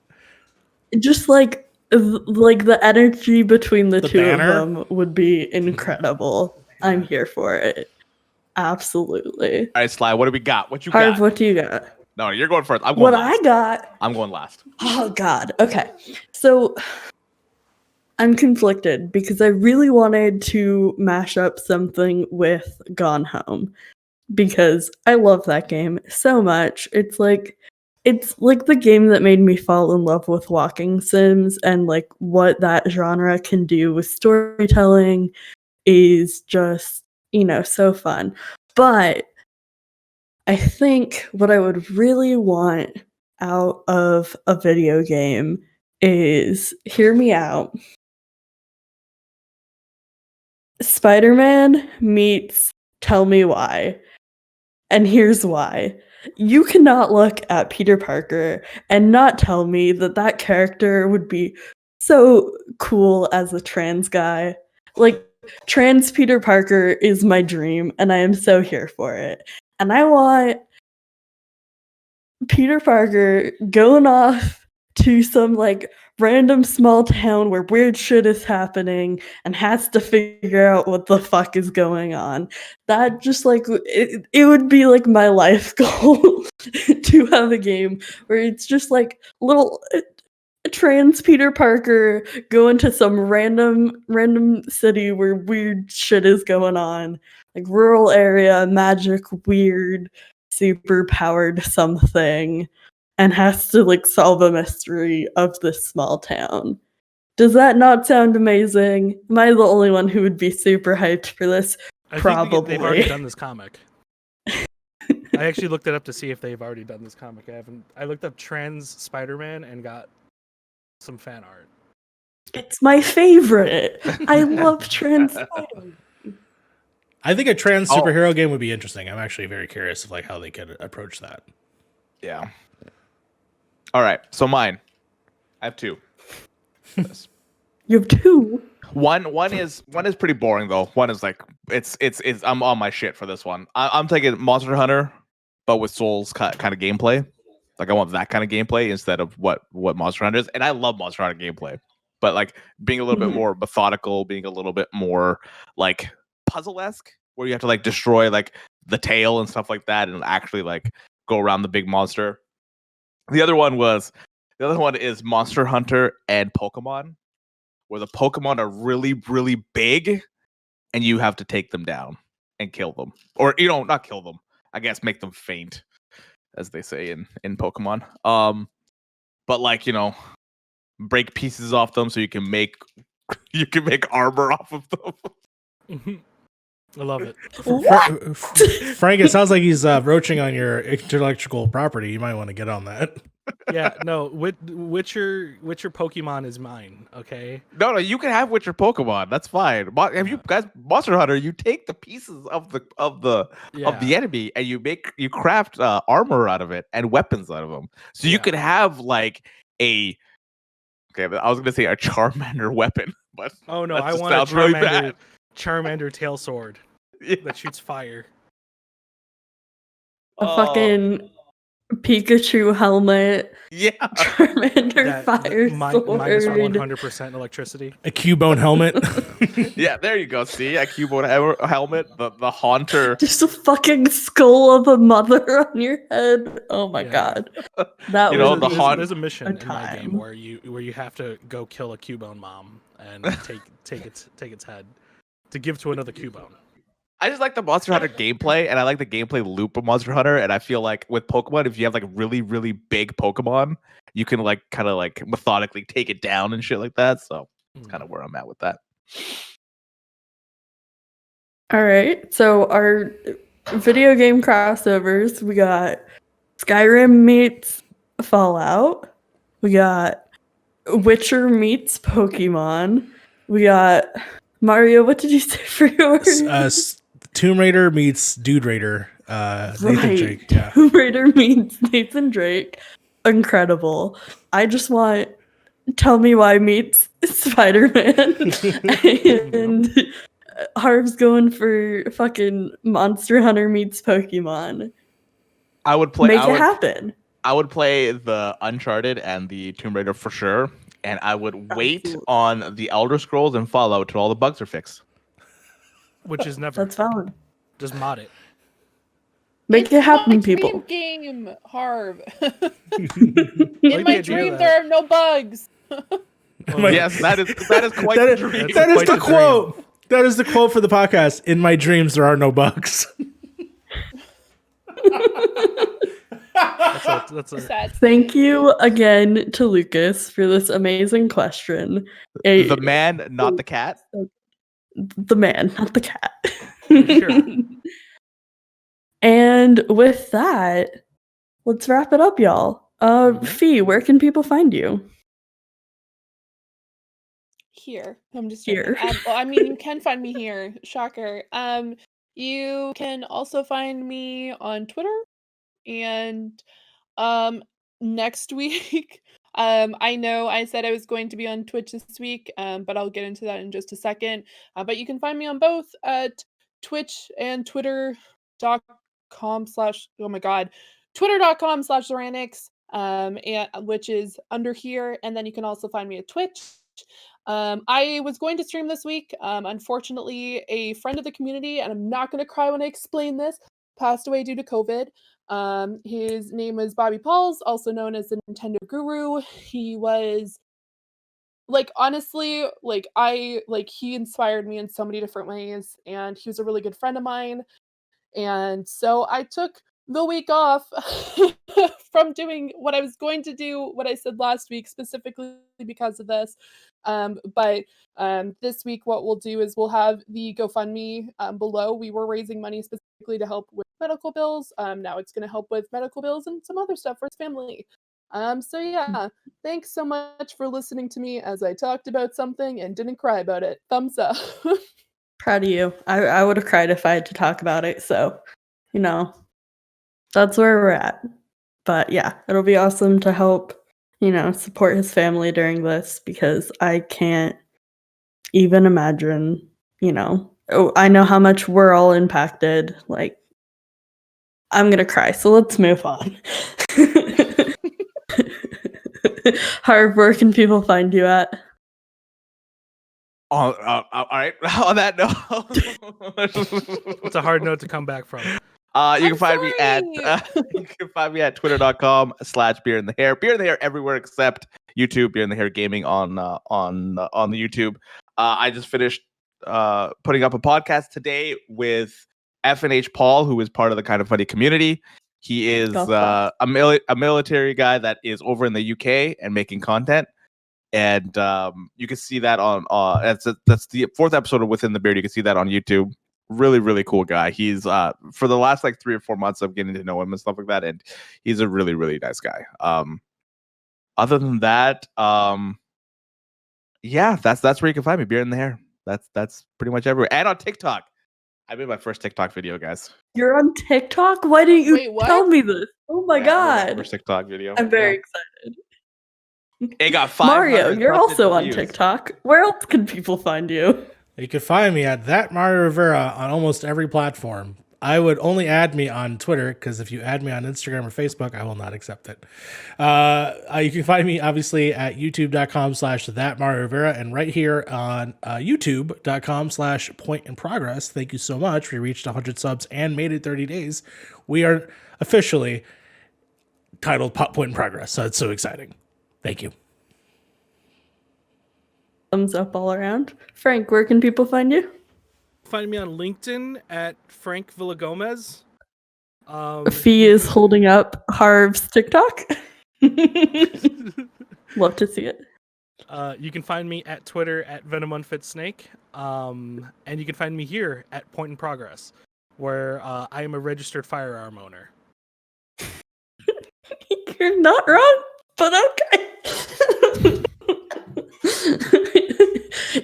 Speaker 1: just like the energy between the two
Speaker 5: banner?
Speaker 1: of them would be incredible. I'm here for it. Absolutely.
Speaker 4: All right, Sly, what do we got? What you
Speaker 1: Harv,
Speaker 4: got?
Speaker 1: what do you got?
Speaker 4: No, you're going first. I'm going
Speaker 1: What
Speaker 4: last.
Speaker 1: I got.
Speaker 4: I'm going last.
Speaker 1: Oh God. Okay. So I'm conflicted because I really wanted to mash up something with Gone Home because I love that game so much. It's like the game that made me fall in love with walking sims, and like what that genre can do with storytelling is just, so fun. But I think what I would really want out of a video game is, hear me out, Spider-Man meets Tell Me Why. And here's why. You cannot look at Peter Parker and not tell me that character would be so cool as a trans guy. Like, trans Peter Parker is my dream, and I am so here for it. And I want Peter Parker going off to some like random small town where weird shit is happening and has to figure out what the fuck is going on. That just like it would be like my life goal to have a game where it's just like little trans Peter Parker go into some random city where weird shit is going on, like rural area, magic, weird, super powered something, and has to like solve a mystery of this small town. Does that not sound amazing? Am I the only one who would be super hyped for this?
Speaker 3: I
Speaker 1: Probably.
Speaker 3: think they've already done this comic. I actually looked it up to see if they've already done this comic. I haven't. I looked up trans Spider-Man and got some fan art.
Speaker 1: It's my favorite. I love trans Spider.
Speaker 5: I think a trans superhero game would be interesting. I'm actually very curious of like how they could approach that.
Speaker 4: Yeah. All right. So mine. I have two.
Speaker 1: You have two?
Speaker 4: One is pretty boring though. One is like it's I'm on my shit for this one. I'm taking Monster Hunter, but with Souls kind of gameplay. Like I want that kind of gameplay instead of what Monster Hunter is. And I love Monster Hunter gameplay, but like being a little bit more methodical, being a little bit more like puzzle-esque, where you have to like destroy like the tail and stuff like that, and actually like go around the big monster. The other one is Monster Hunter and Pokemon, where the Pokemon are really, really big, and you have to take them down and kill them, or not kill them. I guess make them faint, as they say in Pokemon. But like break pieces off them so you can make armor off of them.
Speaker 3: I love it.
Speaker 5: Frank, it sounds like he's roaching on your intellectual property. You might want to get on that.
Speaker 3: Yeah, no, Witcher Pokemon is mine, okay?
Speaker 4: No, you can have Witcher Pokemon. That's fine. Have you guys Monster Hunter? You take the pieces of the enemy and you craft armor out of it and weapons out of them. So you could have like I was gonna say a Charmander weapon, but
Speaker 3: oh no, I want a Charmander tail sword that shoots fire.
Speaker 1: A fucking Pikachu helmet.
Speaker 4: Yeah.
Speaker 1: Charmander fire sword.
Speaker 3: Minus 100% electricity.
Speaker 5: A Cubone helmet.
Speaker 4: Yeah, there you go. See, a Cubone helmet. The Haunter.
Speaker 1: Just a fucking skull of a mother on your head. Oh my god. That was
Speaker 3: there's a mission in my game where you have to go kill a Cubone mom and take its head to give to another Cubone.
Speaker 4: I just like the Monster Hunter gameplay, and I like the gameplay loop of Monster Hunter, and I feel like with Pokemon, if you have like really, really big Pokemon, you can like kind of like methodically take it down and shit like that. So that's kind of where I'm at with that.
Speaker 1: All right. So our video game crossovers, we got Skyrim meets Fallout. We got Witcher meets Pokemon. We got Mario. What did you say for yours?
Speaker 5: Tomb Raider meets Dude Raider. Nathan Drake. Yeah.
Speaker 1: Tomb Raider meets Nathan Drake. Incredible. I just want Tell Me Why meets Spider-Man. And Harv's going for fucking Monster Hunter meets Pokemon.
Speaker 4: I would play.
Speaker 1: Make it happen.
Speaker 4: I would play the Uncharted and the Tomb Raider for sure, and I would wait on the Elder Scrolls and Fallout till all the bugs are fixed.
Speaker 3: Which is never.
Speaker 1: That's valid.
Speaker 3: Just mod it.
Speaker 1: Make it happen, people.
Speaker 2: Game, Harv. In my dream, there are no bugs.
Speaker 4: Yes, that is quite the dream.
Speaker 5: That is the quote. That is the quote for the podcast. In my dreams, there are no bugs.
Speaker 1: Thank you again to Lucas for this amazing question.
Speaker 4: The man, not the cat.
Speaker 1: The man, not the cat.
Speaker 3: Sure.
Speaker 1: And with that, let's wrap it up, y'all. Fee, where can people find you?
Speaker 2: Here. I'm just
Speaker 1: here.
Speaker 2: I mean, you can find me here. Shocker. You can also find me on Twitter. And next week, I know I said I was going to be on Twitch this week, but I'll get into that in just a second. But you can find me on both at Twitch and Twitter.com/ oh my god, twitter.com/Zoranix, which is under here. And then you can also find me at Twitch. I was going to stream this week. Unfortunately, a friend of the community, and I'm not going to cry when I explain this, passed away due to COVID. His name was Bobby Pauls, also known as the Nintendo Guru. He was honestly, he inspired me in so many different ways, and he was a really good friend of mine. And so I took the week off from doing what I was going to do, what I said last week, specifically because of this. But this week, what we'll do is we'll have the GoFundMe below. We were raising money specifically to help with medical bills. Now it's going to help with medical bills and some other stuff for his family. So yeah, thanks so much for listening to me as I talked about something and didn't cry about it. Thumbs up.
Speaker 1: Proud of you. I would have cried if I had to talk about it. So, that's where we're at. But yeah, it'll be awesome to help, support his family during this, because I can't even imagine, I know how much we're all impacted. I'm going to cry. So let's move on. Harv, where can people find you at?
Speaker 4: All right. On that note,
Speaker 3: It's a hard note to come back from.
Speaker 4: You can find me at twitter.com/beer in the hair. Beer in the hair everywhere except YouTube. Beer in the hair gaming on the YouTube. I just finished putting up a podcast today with F&H Paul, who is part of the Kind of Funny community. He is a military guy that is over in the UK and making content. And you can see that on that's the 4th episode of Within the Beard. You can see that on YouTube. Really, really cool guy. He's for the last 3 or 4 months of getting to know him and stuff like that, and he's a really, really nice guy. Other than that, yeah, that's where you can find me. Beer in the hair. That's pretty much everywhere. And on TikTok. I made my first TikTok video, guys.
Speaker 1: You're on TikTok? Why didn't you tell me this? Oh my god.
Speaker 4: First TikTok video.
Speaker 1: I'm very excited.
Speaker 4: It got 500
Speaker 1: Mario, you're also on
Speaker 4: views.
Speaker 1: TikTok. Where else can people find you?
Speaker 5: You can find me at that Mario Rivera on almost every platform. I would only add me on Twitter, because if you add me on Instagram or Facebook, I will not accept it. You can find me obviously at youtube.com/thatMarioRivera, and right here on youtube.com/pointinprogress. Thank you so much. We reached 100 subs and made it 30 days. We are officially titled Point in Progress, so it's so exciting. Thank you.
Speaker 1: Thumbs up all around. Frank, where can people find you?
Speaker 3: Find me on LinkedIn at Frank Villagomez.
Speaker 1: Fee is holding up Harv's TikTok. Love to see it.
Speaker 3: You can find me at Twitter at VenomunfitSnake. And you can find me here at Point in Progress, where I am a registered firearm owner.
Speaker 1: You're not wrong, but okay.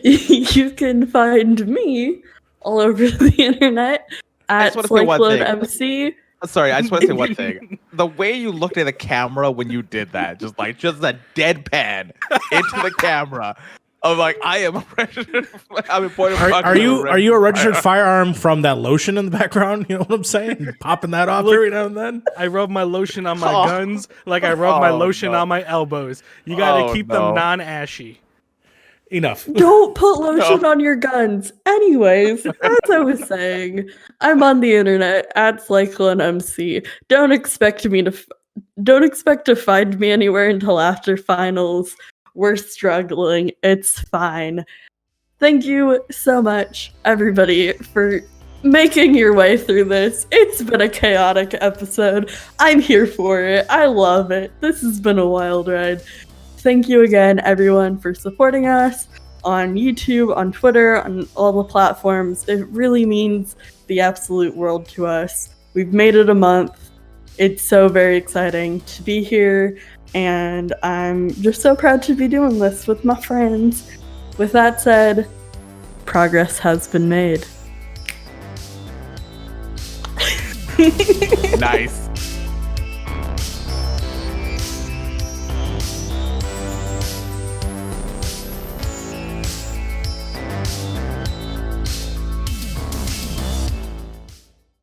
Speaker 1: You can find me all over the internet at SlyCloneMC.
Speaker 4: Sorry, I just want to say one thing. The way you looked at the camera when you did that, just a deadpan into the camera. I'm like, I am a registered.
Speaker 5: Are you a registered firearm from that lotion in the background? You know what I'm saying? You're popping that off every now and then.
Speaker 3: I rub my lotion on my guns like I rub my lotion on my elbows. You gotta keep them non-ashy.
Speaker 5: Enough.
Speaker 1: Don't put lotion on your guns. Anyways, as I was saying, I'm on the internet at SlyCloneMC. Don't expect to find me anywhere until after finals. We're struggling. It's fine. Thank you so much, everybody, for making your way through this. It's been a chaotic episode. I'm here for it. I love it. This has been a wild ride. Thank you again, everyone, for supporting us on YouTube, on Twitter, on all the platforms. It really means the absolute world to us. We've made it a month. It's so very exciting to be here, and I'm just so proud to be doing this with my friends. With that said, progress has been made.
Speaker 4: Nice.